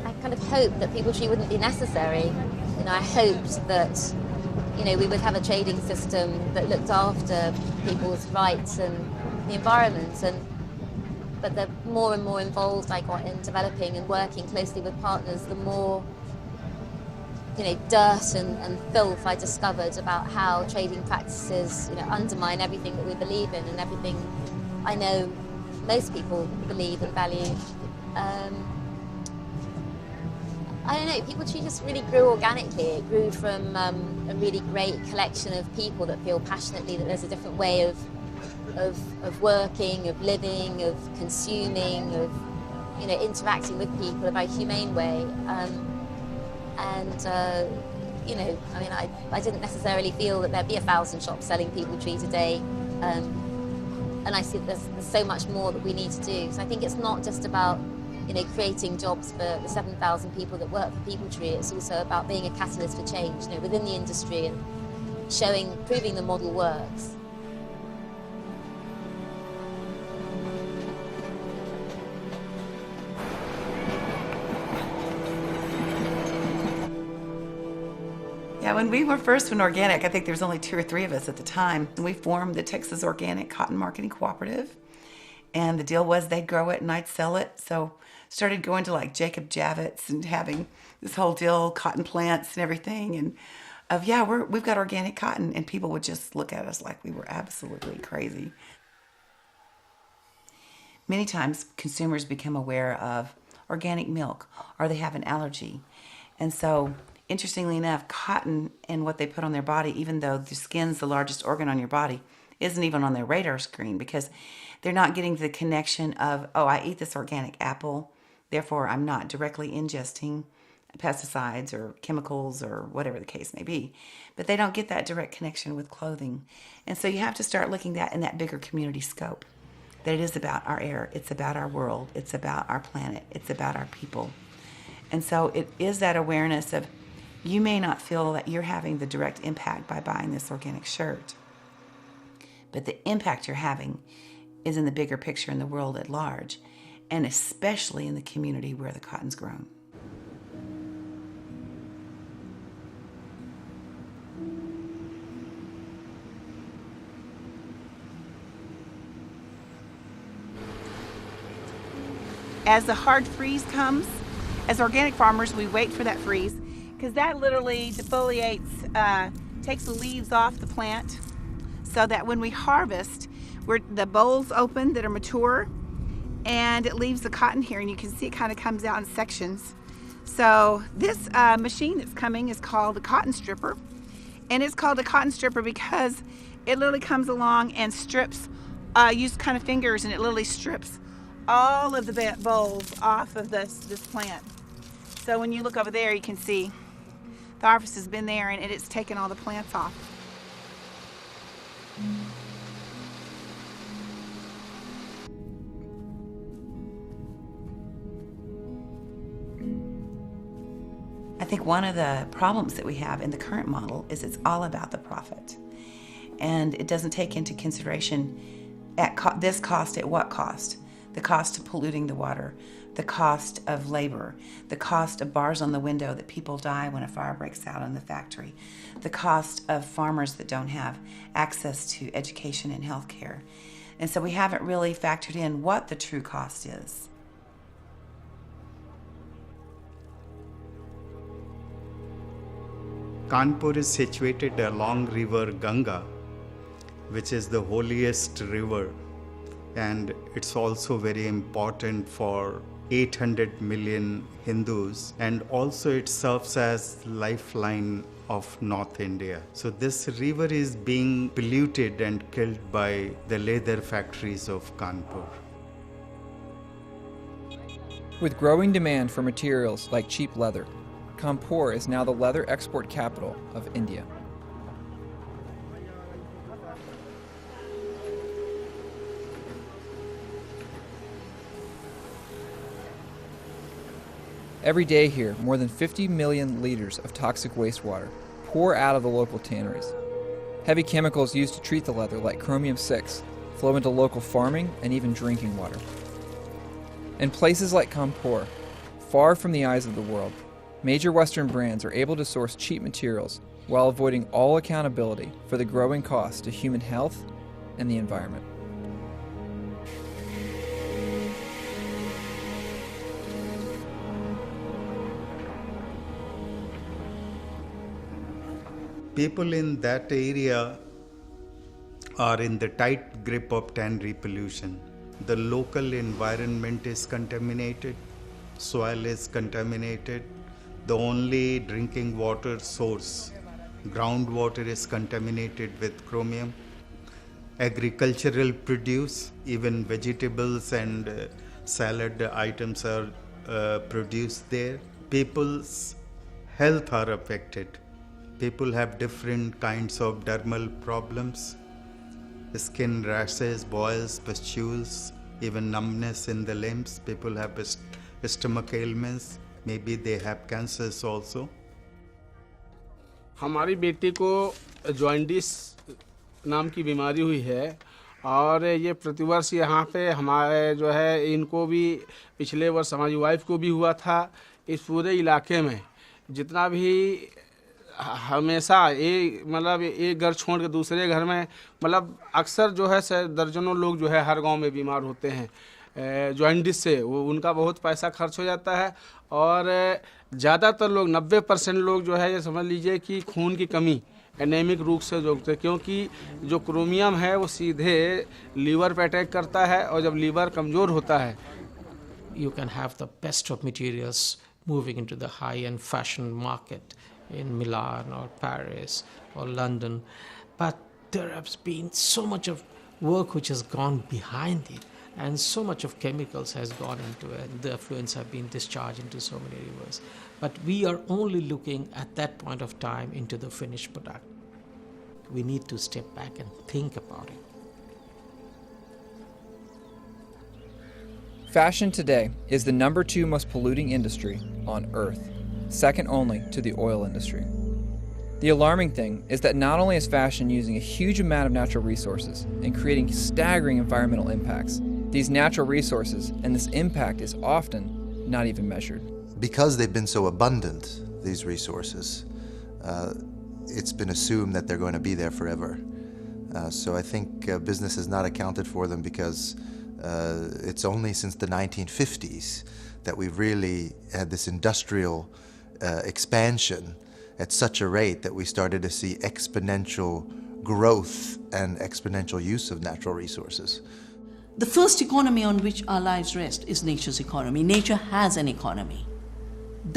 I kind of hoped that people tree wouldn't be necessary. I hoped that, we would have a trading system that looked after people's rights and the environment. But the more and more involved I got in developing and working closely with partners, the more, dirt and filth I discovered about how trading practices, undermine everything that we believe in and everything I know most people believe and value. I don't know, People Tree just really grew organically. It grew from a really great collection of people that feel passionately that there's a different way of working, of living, of consuming, of interacting with people in a very humane way. I didn't necessarily feel that there'd be 1,000 shops selling People Tree today. And I see there's so much more that we need to do. So I think it's not just about creating jobs for the 7,000 people that work for People Tree. It's also about being a catalyst for change, within the industry and proving the model works. Yeah, when we were first in organic, I think there was only 2 or 3 of us at the time. We formed the Texas Organic Cotton Marketing Cooperative. And the deal was they'd grow it and I'd sell it. So started going to like Jacob Javits and having this whole deal, cotton plants and everything. And we've got organic cotton. And people would just look at us like we were absolutely crazy. Many times consumers become aware of organic milk or they have an allergy. And so interestingly enough, cotton and what they put on their body, even though the skin's the largest organ on your body, isn't even on their radar screen because they're not getting the connection of, oh, I eat this organic apple, therefore I'm not directly ingesting pesticides or chemicals or whatever the case may be. But they don't get that direct connection with clothing. And so you have to start looking at in that bigger community scope, that it is about our air, it's about our world, it's about our planet, it's about our people. And so it is that awareness of, you may not feel that you're having the direct impact by buying this organic shirt, but the impact you're having is in the bigger picture in the world at large, and especially in the community where the cotton's grown. As the hard freeze comes, as organic farmers, we wait for that freeze because that literally defoliates, takes the leaves off the plant so that when we harvest, the bolls open that are mature and it leaves the cotton here, and you can see it kind of comes out in sections. So this machine that's coming is called a cotton stripper, and it's called a cotton stripper because it literally comes along and strips, use kind of fingers, and it literally strips all of the bolls off of this plant. So when you look over there, you can see the harvest has been there and it's taken all the plants off. I think one of the problems that we have in the current model is it's all about the profit. And it doesn't take into consideration at this cost, at what cost? The cost of polluting the water, the cost of labor, the cost of bars on the window that people die when a fire breaks out in the factory, the cost of farmers that don't have access to education and health care. And so we haven't really factored in what the true cost is. Kanpur is situated along river Ganga, which is the holiest river, and it's also very important for 800 million Hindus, and also it serves as lifeline of North India. So this river is being polluted and killed by the leather factories of Kanpur. With growing demand for materials like cheap leather, Kanpur is now the leather export capital of India. Every day here, more than 50 million liters of toxic wastewater pour out of the local tanneries. Heavy chemicals used to treat the leather, like chromium-6, flow into local farming and even drinking water. In places like Kanpur, far from the eyes of the world, major Western brands are able to source cheap materials while avoiding all accountability for the growing cost to human health and the environment. People in that area are in the tight grip of tannery pollution. The local environment is contaminated, soil is contaminated, the only drinking water source, groundwater, is contaminated with chromium. Agricultural produce, even vegetables and salad items are produced there. People's health are affected. People have different kinds of dermal problems, skin rashes, boils, pustules, even numbness in the limbs. People have stomach ailments, maybe they have cancers also. हमारी बेटी को jaundice नाम की बीमारी हुई है और ये प्रतिवर्ष यहाँ पे हमारे जो है इनको भी पिछले वर्ष हमारी वाइफ को भी हुआ था। इस पूरे इलाके में जितना भी हमेशा एक घर छोड़ के दूसरे घर में अक्सर जो है दर्जनों लोग जो है हर गांव में बीमार होते हैं जॉइंटिस से। वो उनका बहुत पैसा खर्च हो जाता है और ज़्यादातर लोग 90% लोग जो है ये समझ लीजिए कि खून की कमी एनेमिक रूप से जोड़ते हैं, क्योंकि जो क्रोमियम है वो सीधे लीवर पे अटैक करता है और जब लीवर कमज़ोर होता है You can have the best of materials moving into the high-end fashion market in Milan or Paris or London, but there has been so much of work which has gone behind it, and so much of chemicals has gone into it, and the effluents have been discharged into so many rivers. But we are only looking at that point of time into the finished product. We need to step back and think about it. Fashion today is the #2 most polluting industry on Earth, second only to the oil industry. The alarming thing is that not only is fashion using a huge amount of natural resources and creating staggering environmental impacts, these natural resources and this impact is often not even measured. Because they've been so abundant, these resources, it's been assumed that they're going to be there forever. So I think business has not accounted for them because it's only since the 1950s that we've really had this industrial expansion at such a rate that we started to see exponential growth and exponential use of natural resources. The first economy on which our lives rest is nature's economy. Nature has an economy.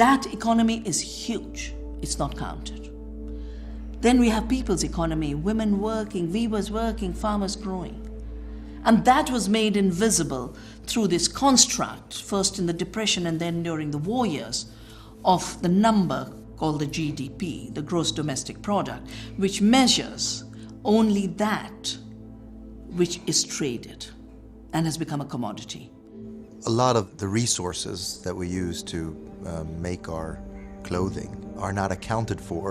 That economy is huge. It's not counted. Then we have people's economy, women working, weavers working, farmers growing. And that was made invisible through this construct, first in the Depression and then during the war years, of the number called the GDP, the gross domestic product, which measures only that which is traded and has become a commodity. A lot of the resources that we use to make our clothing are not accounted for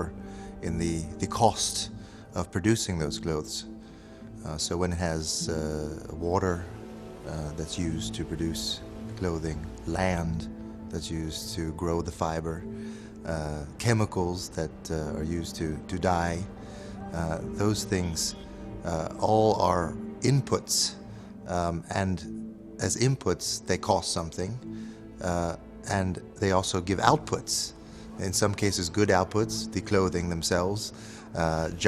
in the cost of producing those clothes. So when it has water that's used to produce clothing, land that's used to grow the fiber, chemicals that are used to dye, those things all are inputs, and as inputs they cost something, and they also give outputs. In some cases good outputs, the clothing themselves,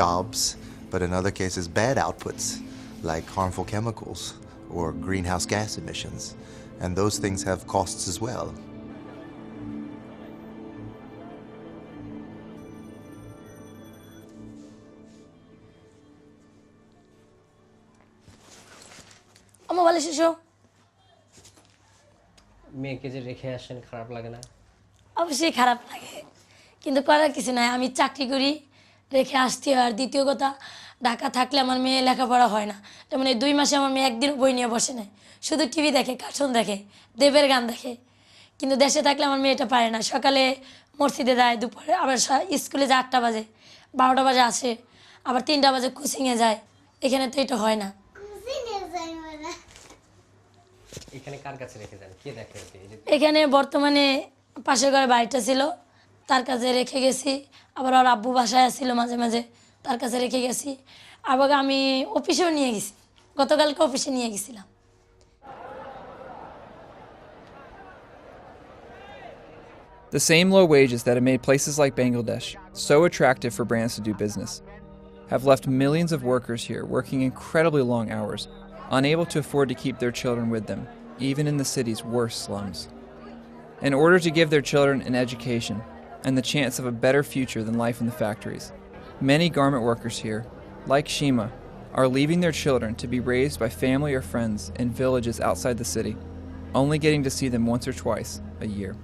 jobs, but in other cases bad outputs like harmful chemicals or greenhouse gas emissions, and those things have costs as well. আমার বলে শিশু মেয়েকে যে রেখে আসেন খারাপ লাগে না? অবশ্যই খারাপ লাগে, কিন্তু করার কিছু নাই। আমি চাকরি করি, রেখে আসতে হয়। আর দ্বিতীয় কথা, ঢাকা থাকলে আমার মেয়ে লেখাপড়া হয় না। যেমন এই 2 মাসে আমার মেয়ে একদিন বই নিয়ে বসে নেয়, শুধু টিভি দেখে, কার্টুন দেখে, দেবের গান দেখে। কিন্তু দেশে থাকলে আমার মেয়ে এটা পারে না। সকালে মসজিদে যায়, দুপুরে আবার স্কুলে যায় 8টা বাজে, 12টা বাজে আসে, আবার 3টা বাজে কোচিংয়ে যায়। এখানে তো এটা হয় না। এখানে কার কাছে রেখে যান? কে দেখে? এখানে বর্তমানে পাশের ঘরে বাড়িটা ছিল, তার কাছে রেখে গেছি। আবার ওর আব্বু বাসায় আসছিল মাঝে মাঝে, তার কাছে রেখে গেছি। আবার আমি অফিসেও নিয়ে গেছি, গতকালকে অফিসে নিয়ে গেছিলাম। The same low wages that have made places like Bangladesh so attractive for brands to do business have left millions of workers here working incredibly long hours, unable to afford to keep their children with them, even in the city's worst slums. In order to give their children an education and the chance of a better future than life in the factories, many garment workers here, like Shima, are leaving their children to be raised by family or friends in villages outside the city, only getting to see them once or twice a year.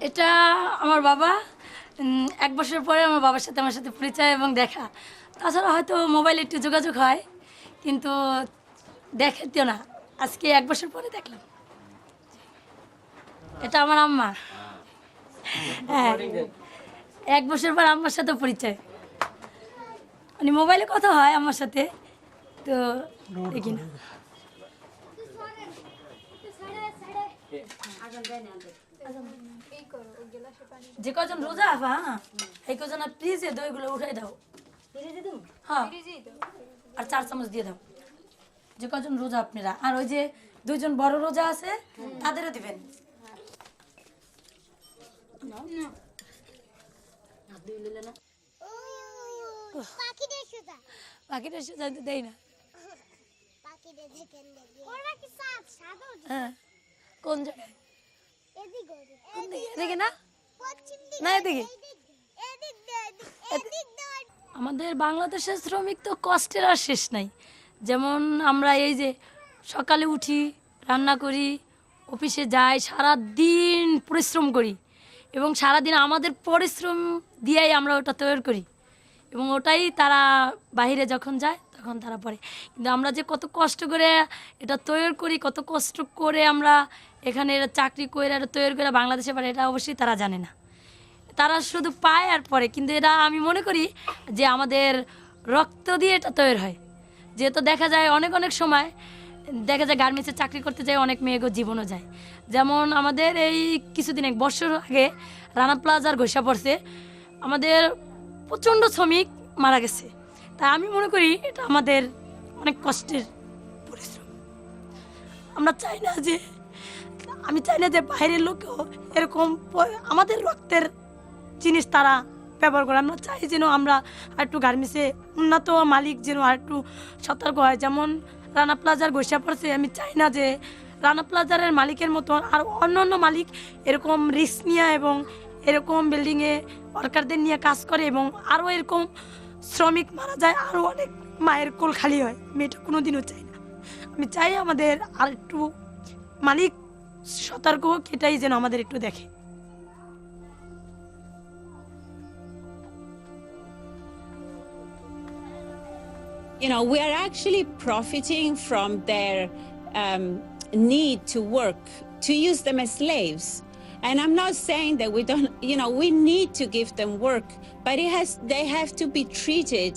এটা আমার বাবা। 1 বছর পরে আমার বাবার সাথে আমার সাথে পরিচয় এবং দেখা। তাছাড়া হয়তো মোবাইলে একটু যোগাযোগ হয়, কিন্তু দেখতেও না। আজকে 1 বছর পরে দেখলাম। এটা আমার আম্মা। হ্যাঁ, 1 বছর পর আম্মার সাথে পরিচয়। মানে মোবাইলে কথা হয় আমার সাথে, তো দেখি না যে কজন রোজা আফা এই কজন প্লিজে দইগুলো উঠাই দাও হ্যাঁ আর 4 চামচ দিয়ে দাও যে কজন রোজা আপনারা আর ওই যে দুইজন বড় রোজা আছে তাদেরও দিবেন পাখিটা সুদা দেই না কোন জায়গায় এদিকে না না এদিকে আমাদের বাংলাদেশের শ্রমিক তো কষ্টের আর শেষ নাই যেমন আমরা এই যে সকালে উঠি রান্না করি অফিসে যাই সারা দিন পরিশ্রম করি এবং সারা দিন আমাদের পরিশ্রম দিয়েই আমরা ওটা তৈরি করি এবং ওটাই তারা বাইরে যখন যায় তখন তারা পড়ে কিন্তু আমরা যে কত কষ্ট করে এটা তৈরি করি কত কষ্ট করে আমরা এখানে চাকরি করে এটা তৈরি করে বাংলাদেশে পারে এটা অবশ্যই তারা জানে না তারা শুধু পায় আর পরে কিন্তু এটা আমি মনে করি যে আমাদের রক্ত দিয়ে এটা তৈরি হয় যেহেতু দেখা যায় অনেক অনেক সময় দেখা যায় গার্মেন্টসে চাকরি করতে যায় অনেক মেয়েগো জীবনও যায় যেমন আমাদের এই কিছুদিন এক বছর আগে রানা প্লাজার ঘোষা পড়ছে আমাদের প্রচণ্ড শ্রমিক মারা গেছে তাই আমি মনে করি এটা আমাদের অনেক কষ্টের পরিশ্রম আমরা চাই না যে আমি চাই না যে বাইরের লোকেও এরকম আমাদের রক্তের জিনিস তারা ব্যবহার করে আমরা চাই যেন আমরা একটু গার্মেন্টসে উন্নত মালিক যেন আর একটু সতর্ক হয় যেমন রানা প্লাজার ঘোষা পড়ছে আমি চাই না যে রানা প্লাজারের মালিকের মতো আর অন্য অন্য মালিক এরকম রিস্ক নিয়ে এবং এরকম বিল্ডিংয়ে ওয়ার্কারদের নিয়ে কাজ করে এবং আরও এরকম শ্রমিক মারা যায় আরও অনেক মায়ের কোল খালি হয় আমি এটা কোনোদিনও চাই না আমি চাই আমাদের আর একটু মালিক সতর্ক হোক এটাই যেন আমাদের একটু দেখে You know, we are actually profiting from their need to work, to use them as slaves. And I'm not saying that we don't, you know, we need to give them work, but they have to be treated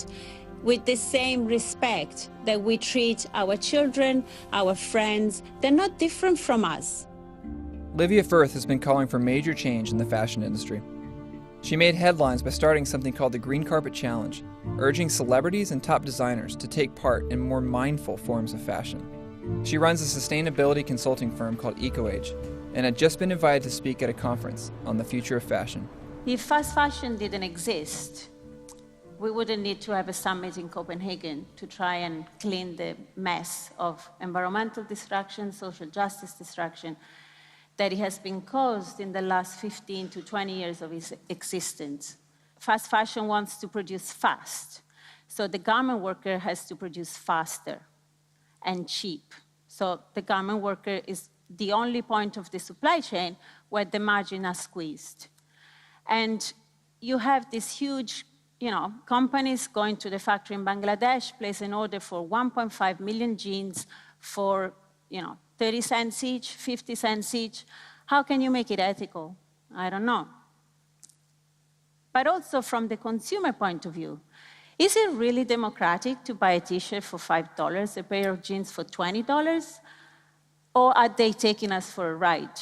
with the same respect that we treat our children, our friends. They're not different from us. Livia Firth has been calling for major change in the fashion industry. She made headlines by starting something called the Green Carpet Challenge, urging celebrities and top designers to take part in more mindful forms of fashion. She runs a sustainability consulting firm called EcoAge and had just been invited to speak at a conference on the future of fashion. If fast fashion didn't exist, we wouldn't need to have a summit in Copenhagen to try and clean the mess of environmental destruction, social justice destruction, that it has been caused in the last 15 to 20 years of its existence. Fast fashion wants to produce fast, so the garment worker has to produce faster and cheap. So the garment worker is the only point of the supply chain where the margin are squeezed. And you have this huge, you know, companies going to the factory in Bangladesh, place an order for 1.5 million jeans for, you know, 30 cents each, 50 cents each. How can you make it ethical? I don't know. But also from the consumer point of view, is it really democratic to buy a t-shirt for $5, a pair of jeans for $20? Or are they taking us for a ride?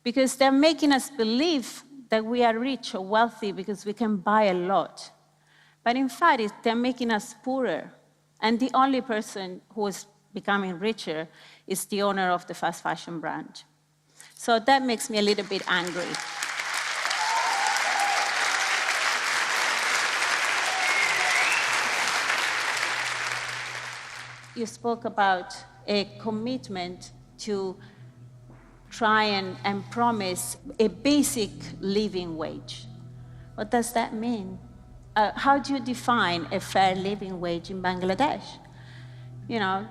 Because they're making us believe that we are rich or wealthy because we can buy a lot. But in fact, they're making us poorer. And the only person who is becoming richer is the owner of the fast fashion brand. So that makes me a little bit angry. You spoke about a commitment to try and promise a basic living wage. What does that mean? How do you define a fair living wage in Bangladesh? You know,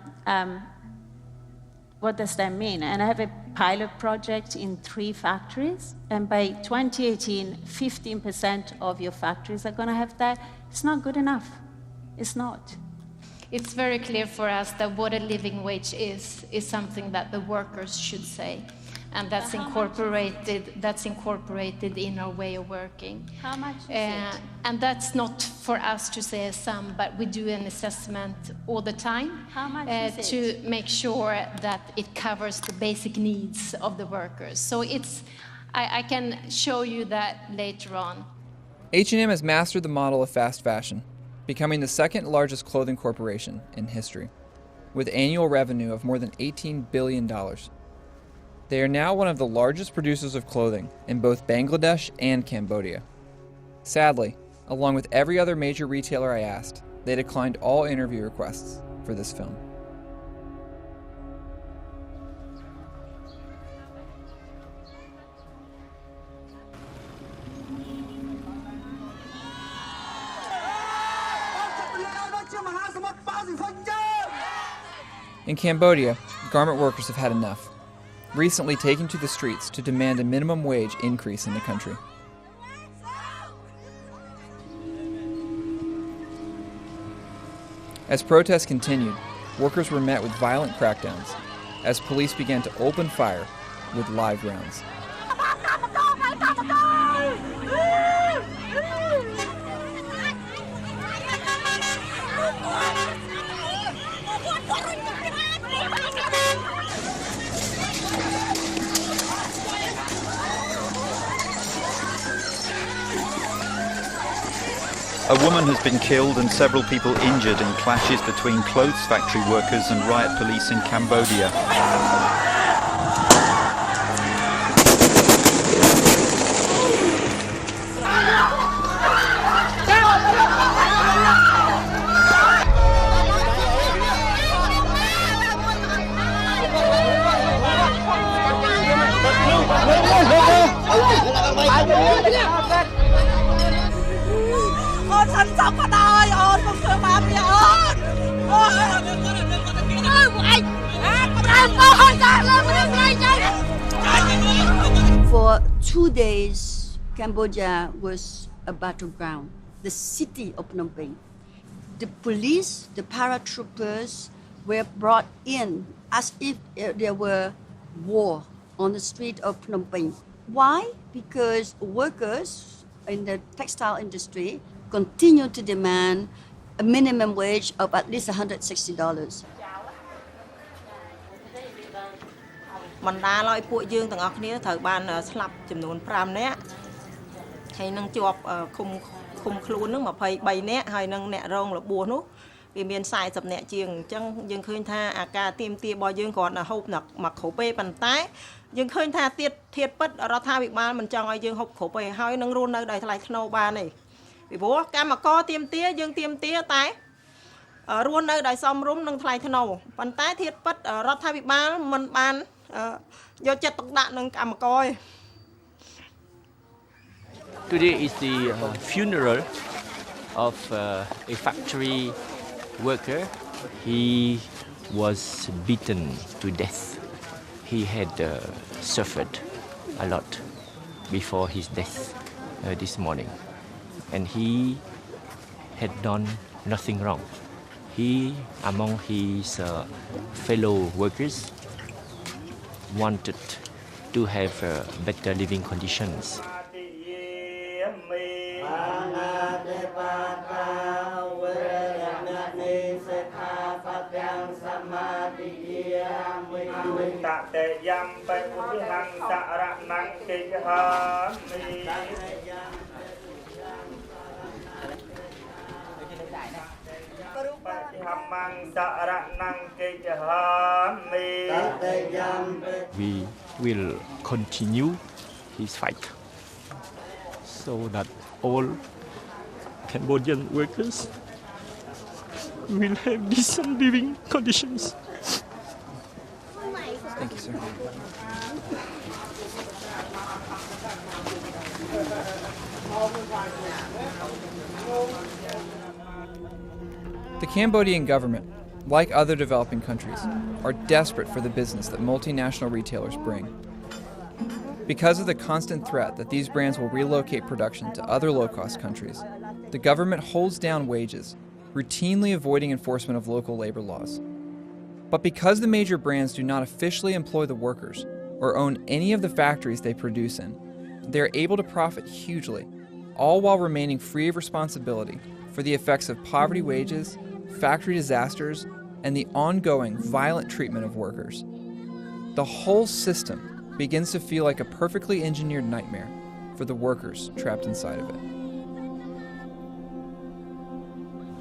what does that mean? And I have a pilot project in 3 factories, and by 2018, 15% of your factories are going to have that. It's not good enough. It's not. It's very clear for us that what a living wage is something that the workers should say. and that's incorporated in our way of working. How much is it? And that's not for us to say a sum, but we do an assessment all the time. How much is to it? make sure that it covers the basic needs of the workers. So I can show you that later on. H&M has mastered the model of fast fashion, becoming the second largest clothing corporation in history, with annual revenue of more than $18 billion. They are now one of the largest producers of clothing in both Bangladesh and Cambodia. Sadly, along with every other major retailer I asked, they declined all interview requests for this film. In Cambodia, garment workers have had enough, recently taking to the streets to demand a minimum wage increase in the country. As protests continued, workers were met with violent crackdowns as police began to open fire with live rounds. A woman has been killed and several people injured in clashes between clothes factory workers and riot police in Cambodia. For 2 days, Cambodia was a battleground, the city of Phnom Penh. The police, the paratroopers were brought in as if there were war on the street of Phnom Penh. Why? Because workers in the textile industry continue to demand a minimum wage of at least $160. បណ្ដាលឲ្យពួកយើងទាំងអស់គ្នាត្រូវបានស្លាប់ចំនួន5នាក់ហើយនឹងជាប់ឃុំខ្លួននឹង23នាក់ហើយនឹងអ្នករងរបួសនោះវាមាន40នាក់ជាងអញ្ចឹងយើងឃើញថាអាការទៀមទារបស់យើងគ្រាន់តែហូបមកគ្រប់ទេប៉ុន្តែយើងឃើញថាទៀតធៀបពិតរដ្ឋាភិបាលមិនចង់ឲ្យយើងហូបគ្រប់ទេហើយនឹងរស់នៅដោយថ្លៃថ្នូរបានទេពីព្រោះកម្មករទៀមទាយើងទៀមទាតែរស់នៅដោយសមរម្យនឹងថ្លៃថ្នូរប៉ុន្តែធៀបពិតរដ្ឋាភិបាលមិនបានយកចិត្តទុកដាក់នឹងកម្មករទេ Today is the funeral of a factory worker. He was beaten to death. He had suffered a lot before his death this morning. And he had done nothing wrong. He, among his fellow workers, wanted to have better living conditions. We will continue his fight so that all Cambodian workers will have decent living conditions. Thank you, sir. The Cambodian government, like other developing countries, are desperate for the business that multinational retailers bring. Because of the constant threat that these brands will relocate production to other low-cost countries, the government holds down wages, routinely avoiding enforcement of local labor laws. But because the major brands do not officially employ the workers, or own any of the factories they produce in, they are able to profit hugely, all while remaining free of responsibility for the effects of poverty wages, factory disasters, and the ongoing violent treatment of workers. The whole system begins to feel like a perfectly engineered nightmare for the workers trapped inside of it.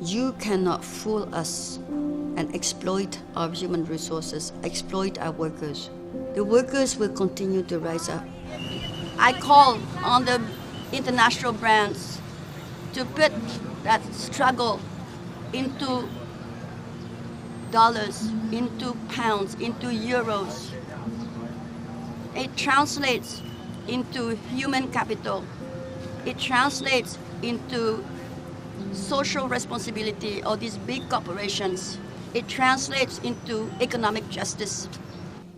You cannot fool us and exploit our human resources, exploit our workers. The workers will continue to rise up. I call on the international brands to put that struggle into dollars, into pounds, into euros. It translates into human capital. It translates into social responsibility of these big corporations. It translates into economic justice.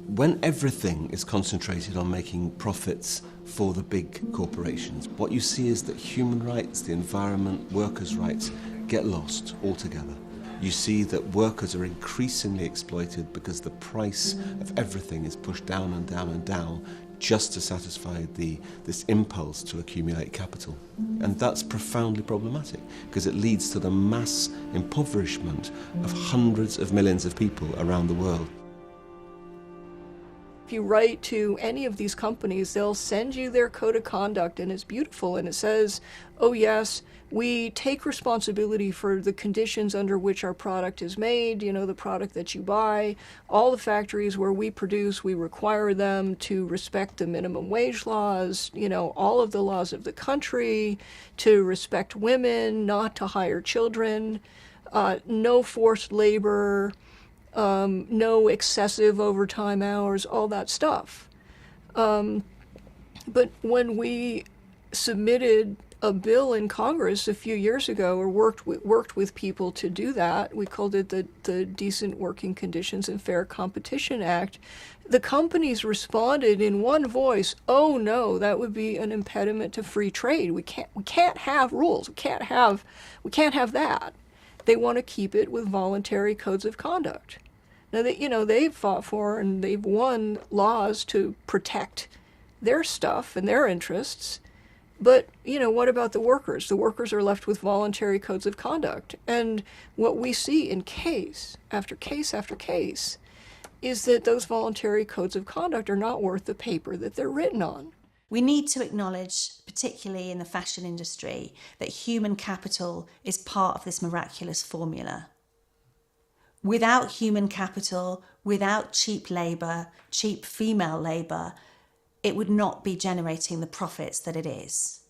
When everything is concentrated on making profits for the big corporations, what you see is that human rights, the environment, workers' rights get lost altogether. You see that workers are increasingly exploited because the price of everything is pushed down and down and down just to satisfy this impulse to accumulate capital. And that's profoundly problematic because it leads to the mass impoverishment of hundreds of millions of people around the world. If you write to any of these companies, they'll send you their code of conduct, and it's beautiful, and it says, oh yes, we take responsibility for the conditions under which our product is made, you know, the product that you buy. All the factories where we produce, we require them to respect the minimum wage laws, you know, all of the laws of the country, to respect women, not to hire children, no forced labor, no excessive overtime hours, all that stuff. But when we submitted a bill in Congress a few years ago, or worked with people to do that, we called it the Decent Working Conditions and Fair Competition Act, the companies responded in one voice, oh no, that would be an impediment to free trade. We can't have rules. We can't have that. They want to keep it with voluntary codes of conduct. Now, they've fought for and they've won laws to protect their stuff and their interests. But, what about the workers? The workers are left with voluntary codes of conduct. And what we see in case after case after case is that those voluntary codes of conduct are not worth the paper that they're written on. We need to acknowledge, particularly in the fashion industry, that human capital is part of this miraculous formula. Without human capital, without cheap labour, cheap female labour, it would not be generating the profits that it is.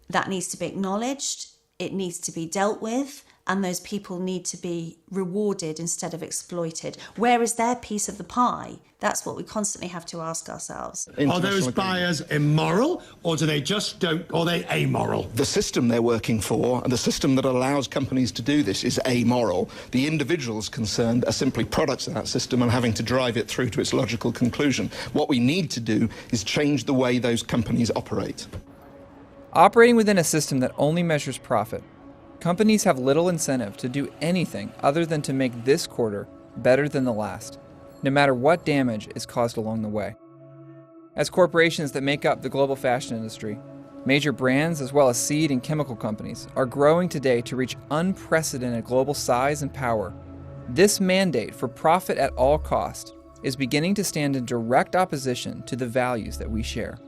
That needs to be acknowledged, it needs to be dealt with, and those people need to be rewarded instead of exploited. Where is their piece of the pie? That's what we constantly have to ask ourselves. Are those buyers immoral, or are they amoral? The system they're working for, and the system that allows companies to do this, is amoral. The individuals concerned are simply products of that system and having to drive it through to its logical conclusion. What we need to do is change the way those companies operate. Operating within a system that only measures profit, companies have little incentive to do anything other than to make this quarter better than the last, no matter what damage is caused along the way. As corporations that make up the global fashion industry, major brands as well as seed and chemical companies are growing today to reach unprecedented global size and power. This mandate for profit at all cost is beginning to stand in direct opposition to the values that we share.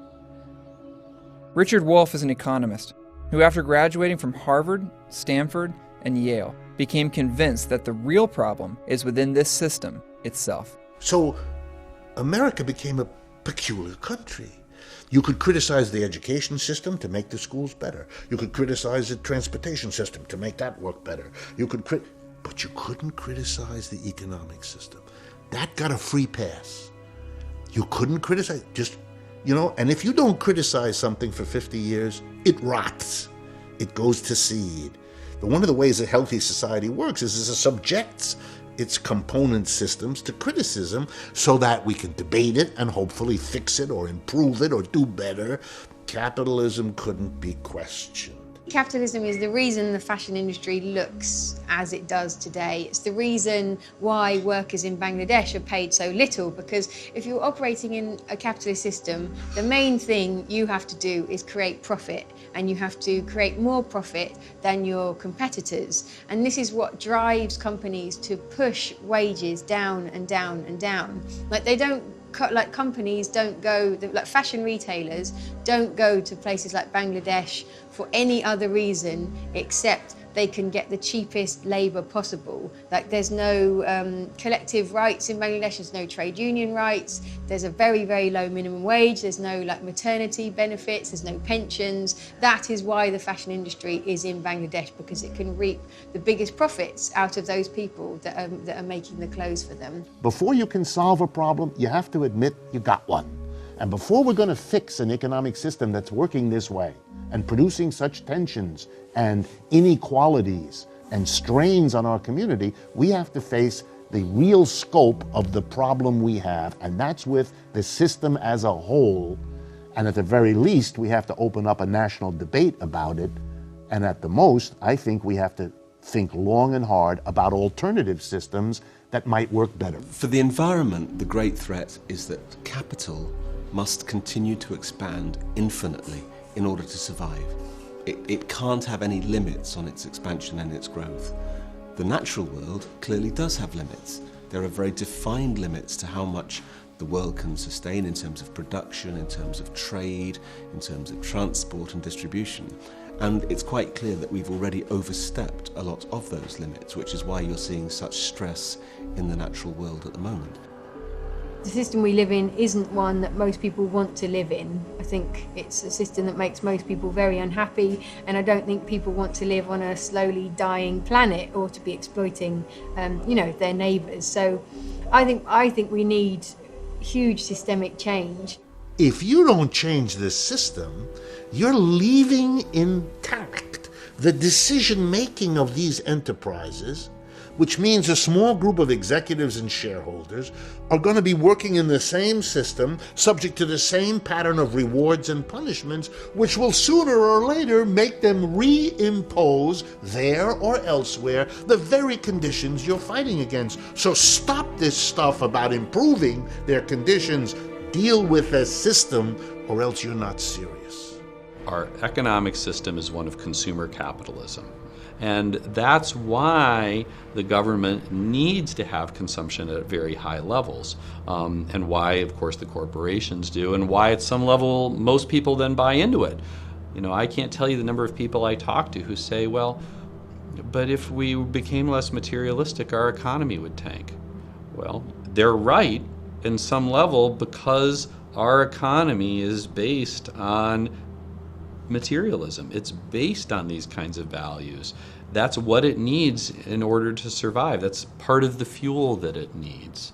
Richard Wolff is an economist who, after graduating from Harvard, Stanford, and Yale, became convinced that the real problem is within this system itself. So America became a peculiar country. You could criticize the education system to make the schools better. You could criticize the transportation system to make that work better. But you couldn't criticize the economic system. That got a free pass. You couldn't criticize, and if you don't criticize something for 50 years, it rots. It goes to seed. But one of the ways a healthy society works is it subjects its component systems to criticism so that we can debate it and hopefully fix it or improve it or do better. Capitalism couldn't be questioned. Capitalism is the reason the fashion industry looks as it does today. It's the reason why workers in Bangladesh are paid so little, because if you're operating in a capitalist system, the main thing you have to do is create profit, and you have to create more profit than your competitors. And this is what drives companies to push wages down and down and down. Like companies don't go, like fashion retailers don't go to places like Bangladesh for any other reason except they can get the cheapest labour possible. Like there's no collective rights in Bangladesh, there's no trade union rights, there's a very, very low minimum wage, there's no like maternity benefits, there's no pensions. That is why the fashion industry is in Bangladesh, because it can reap the biggest profits out of those people that are making the clothes for them. Before you can solve a problem, you have to admit you got one. And before we're going to fix an economic system that's working this way and producing such tensions and inequalities and strains on our community, we have to face the real scope of the problem we have, and that's with the system as a whole. And at the very least, we have to open up a national debate about it. And at the most, I think we have to think long and hard about alternative systems that might work better. For the environment, the great threat is that capital must continue to expand infinitely in order to survive. It can't have any limits on its expansion and its growth. The natural world clearly does have limits. There are very defined limits to how much the world can sustain in terms of production, in terms of trade, in terms of transport and distribution. And it's quite clear that we've already overstepped a lot of those limits, which is why you're seeing such stress in the natural world at the moment. The system we live in isn't one that most people want to live in. I think it's a system that makes most people very unhappy, and I don't think people want to live on a slowly dying planet or to be exploiting, their neighbours. So I think we need huge systemic change. If you don't change this system, you're leaving intact the decision-making of these enterprises, which means a small group of executives and shareholders are going to be working in the same system, subject to the same pattern of rewards and punishments, which will sooner or later make them reimpose there or elsewhere the very conditions you're fighting against. So stop this stuff about improving their conditions. Deal with the system, or else you're not serious. Our economic system is one of consumer capitalism. And that's why the government needs to have consumption at very high levels, and why, of course, the corporations do, and why at some level most people then buy into it. I can't tell you the number of people I talk to who say, well, but if we became less materialistic, our economy would tank. Well, they're right in some level, because our economy is based on materialism. It's based on these kinds of values. That's what it needs in order to survive. That's part of the fuel that it needs.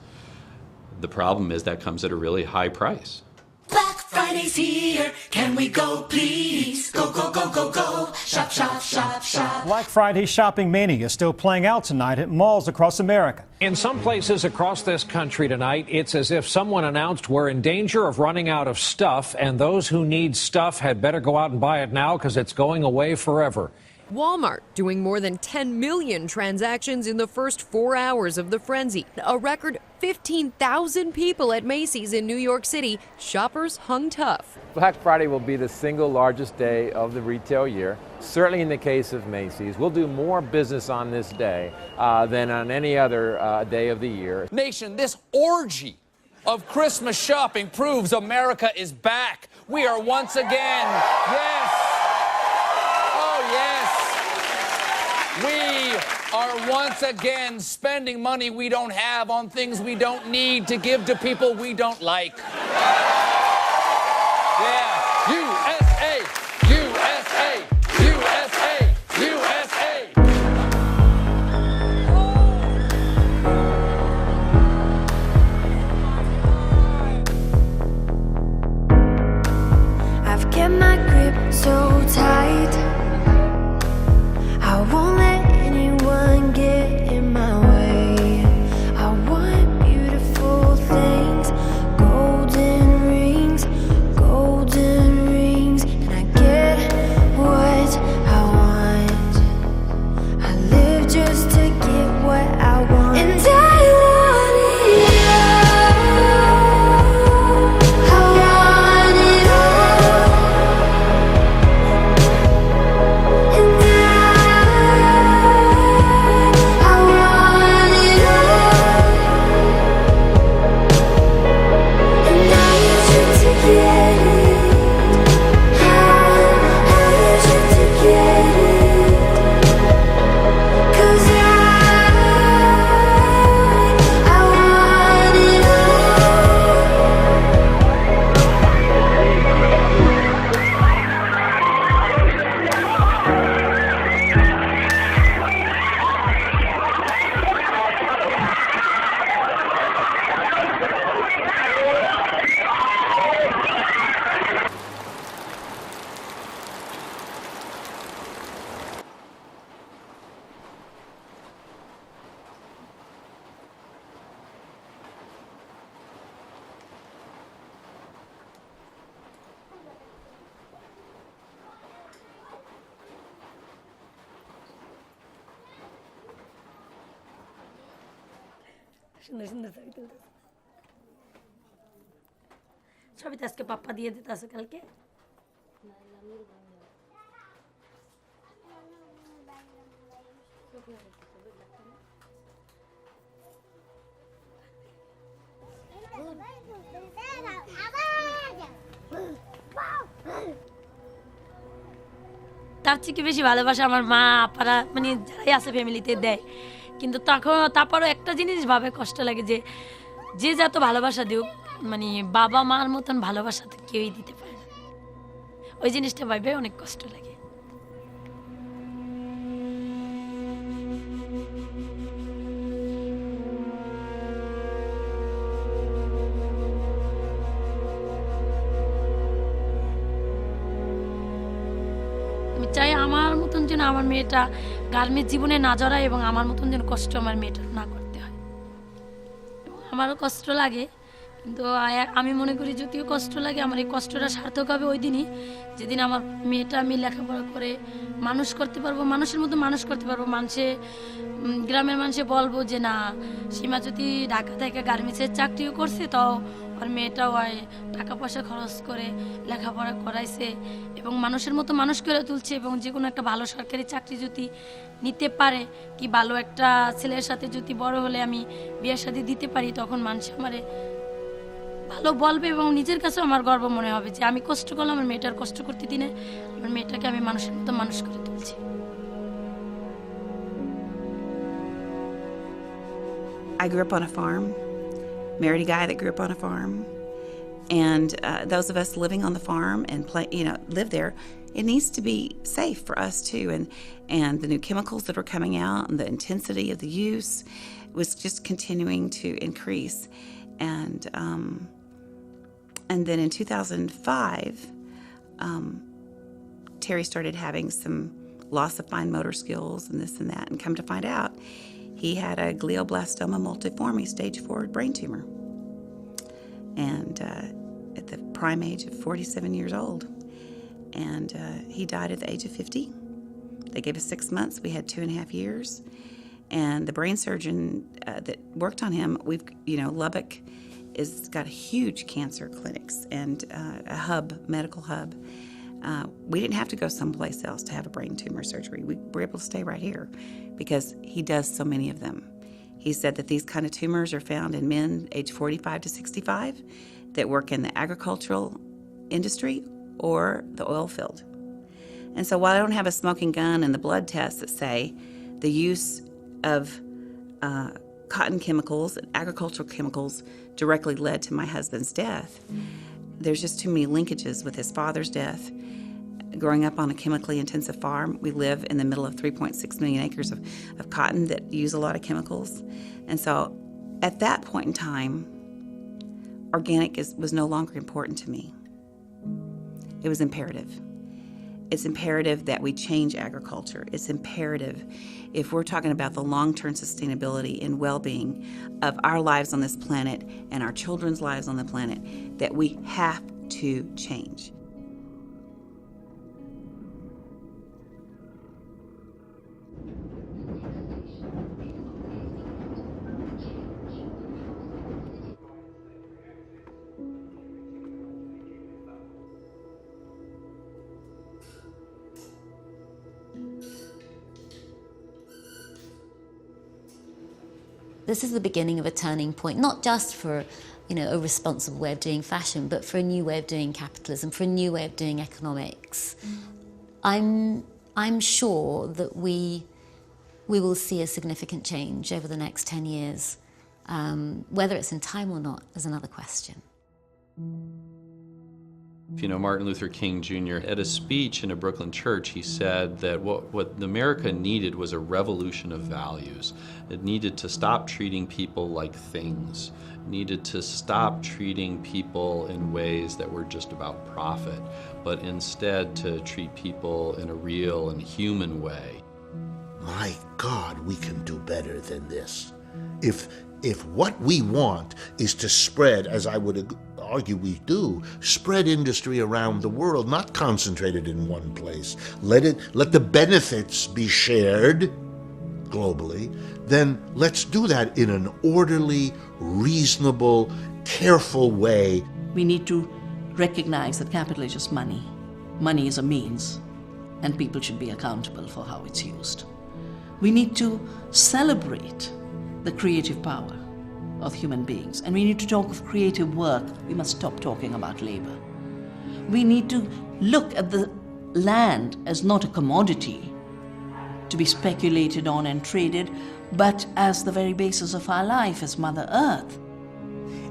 The problem is that comes at a really high price. Black Friday's here. Can we go, please? Go, go, go, go, go. Shop, shop, shop, shop. Black Friday shopping mania is still playing out tonight at malls across America. In some places across this country tonight, it's as if someone announced we're in danger of running out of stuff, and those who need stuff had better go out and buy it now because it's going away forever. Walmart doing more than 10 million transactions in the first 4 hours of the frenzy. A record 15,000 people at Macy's in New York City. Shoppers hung tough. Black Friday will be the single largest day of the retail year. Certainly in the case of Macy's, we'll do more business on this day than on any other day of the year. Nation, this orgy of Christmas shopping proves America is back. We are once again, yes. We are once again spending money we don't have on things we don't need to give to people we don't like. Yeah, USA, USA, USA, USA. I've kept my grip so tight, I won't let anyone get in my way. I want beautiful things, golden rings, and I get what I সুন্দর সুন্দর ছবি তুলতেছে ছবি তো আজকে পাপ্পা দিয়ে দিতে আছে কালকে তার থেকে বেশি ভালোবাসা আমার মা আপারা মানে যারাই আছে ফ্যামিলিতে দেয় কিন্তু তারপরও একটা জিনিস ভাবে কষ্ট লাগে যে যত ভালোবাসা দিও মানে বাবা মার মতন ভালোবাসা তো কেউই দিতে পারে না ওই জিনিসটা ভাবে অনেক কষ্ট লাগে চাই আমার মতন যেন আমার মেয়েটা গার্মেন্টস জীবনে না জড়ায় এবং আমার মতন যেন কষ্ট আমার মেয়েটা না করতে হয় আমারও কষ্ট লাগে কিন্তু আমি মনে করি যদিও কষ্ট লাগে আমার এই কষ্টটা সার্থক হবে ওই দিনই যেদিন আমার মেয়েটা আমি লেখাপড়া করে মানুষ করতে পারবো মানুষের মতো মানুষ করতে পারবো গ্রামের মানুষে বলবো যে না সীমা যদি ঢাকা থেকে গার্মেন্টসের চাকরিও করছে তাও আর মেয়েটাও টাকা পয়সা খরচ করে লেখাপড়া করাইছে এবং মানুষের মতো মানুষ করে তুলছে এবং যে কোনো একটা ভালো সরকারি চাকরি যদি নিতে পারে কি ভালো একটা ছেলের সাথে যদি বড় হলে আমি বিয়ে শাদী দিতে পারি তখন মানুষ আমারে ভালো বলবে এবং নিজের কাছেও আমার গর্ব মনে হবে যে আমি কষ্ট করলাম আমার মেয়েটার কষ্ট করতে দিনে আমার মেয়েটাকে আমি মানুষের মতো মানুষ করে তুলছি I grew up on a farm. Married a guy that grew up on a farm, and those of us living on the farm and live there, it needs to be safe for us too. And the new chemicals that were coming out and the intensity of the use was just continuing to increase. And then in 2005, Terry started having some loss of fine motor skills and this and that, and come to find out. He had a glioblastoma multiforme stage 4 brain tumor. And at the prime age of 47 years old. And he died at the age of 50. They gave us 6 months. We had 2.5 years. And the brain surgeon that worked on him, Lubbock has got huge cancer clinics and a medical hub. We didn't have to go someplace else to have a brain tumor surgery. We were able to stay right here because he does so many of them. He said that these kind of tumors are found in men age 45 to 65 that work in the agricultural industry or the oil field. And so while I don't have a smoking gun and the blood tests that say the use of cotton chemicals and agricultural chemicals directly led to my husband's death, there's just too many linkages with his father's death. Growing up on a chemically intensive farm, we live in the middle of 3.6 million acres of cotton that use a lot of chemicals. And so at that point in time, organic was no longer important to me. It was imperative. It's imperative that we change agriculture. It's imperative, if we're talking about the long-term sustainability and well-being of our lives on this planet and our children's lives on the planet, that we have to change. This is the beginning of a turning point, not just for, a responsible way of doing fashion, but for a new way of doing capitalism, for a new way of doing economics. I'm sure that we will see a significant change over the next 10 years. Whether it's in time or not is another question. Martin Luther King Jr., at a speech in a Brooklyn church, he said that what America needed was a revolution of values. It needed to stop treating people like things, needed to stop treating people in ways that were just about profit, but instead to treat people in a real and human way. My God, we can do better than this. If what we want is to spread, as I would argue we do, spread industry around the world, not concentrated in one place. Let the benefits be shared globally, then let's do that in an orderly, reasonable, careful way. We need to recognize that capital is just money. Money is a means, and people should be accountable for how it's used. We need to celebrate the creative power of human beings, and we need to talk of creative work. We must stop talking about labor. We need to look at the land as not a commodity to be speculated on and traded, but as the very basis of our life, as Mother Earth.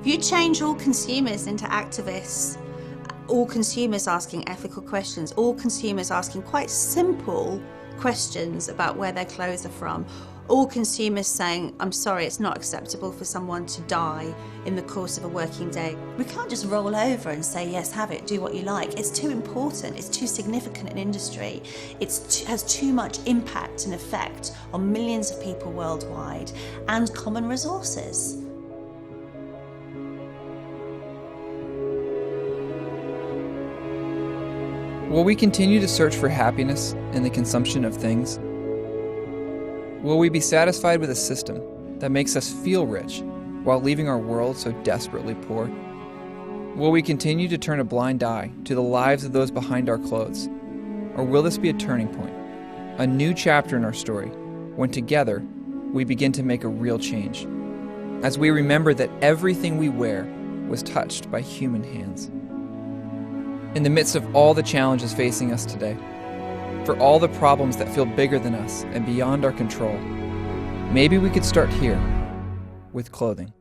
If you change all consumers into activists, all consumers asking ethical questions, all consumers asking quite simple questions about where their clothes are from, all consumers saying, I'm sorry, it's not acceptable for someone to die in the course of a working day. We can't just roll over and say, yes, have it, do what you like. It's too important, it's too significant an industry. It has too much impact and effect on millions of people worldwide and common resources. Will we continue to search for happiness in the consumption of things? Will we be satisfied with a system that makes us feel rich while leaving our world so desperately poor? Will we continue to turn a blind eye to the lives of those behind our clothes? Or will this be a turning point, a new chapter in our story, when together we begin to make a real change, as we remember that everything we wear was touched by human hands? In the midst of all the challenges facing us today, for all the problems that feel bigger than us and beyond our control, maybe we could start here with clothing.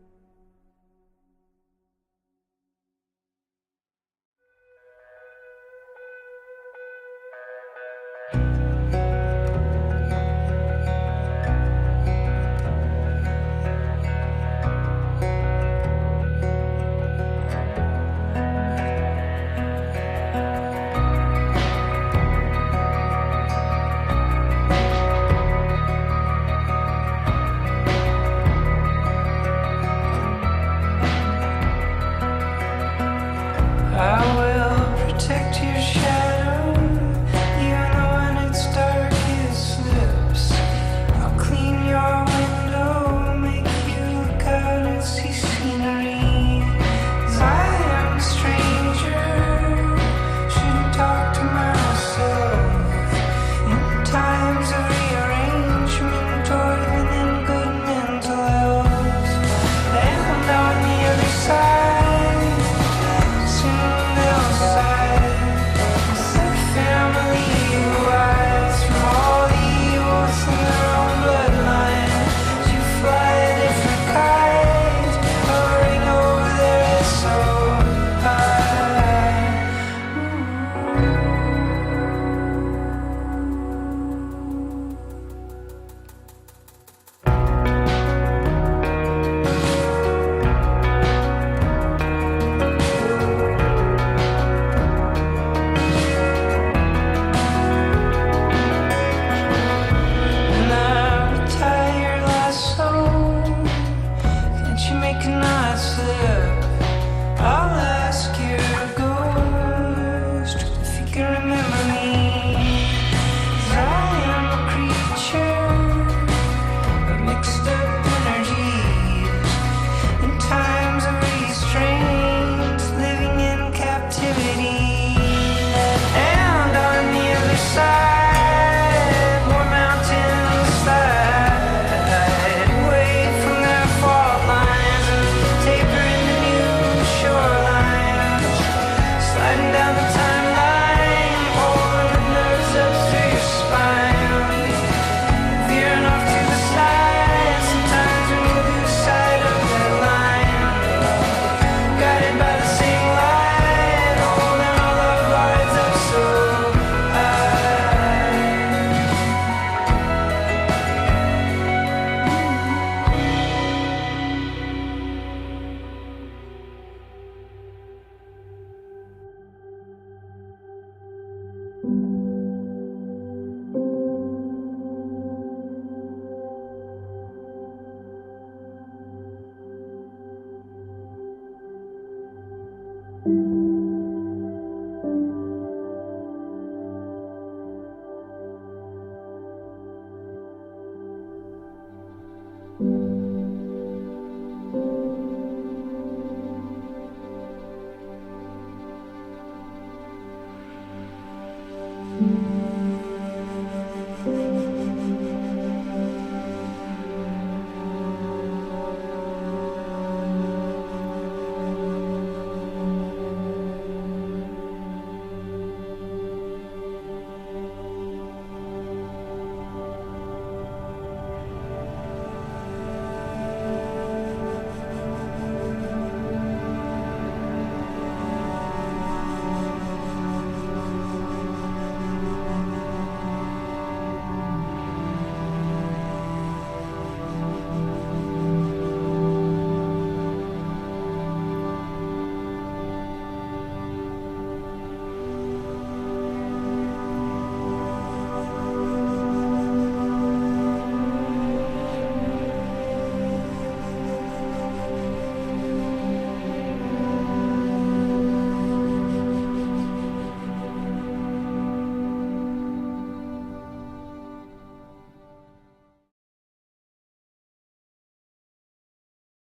you.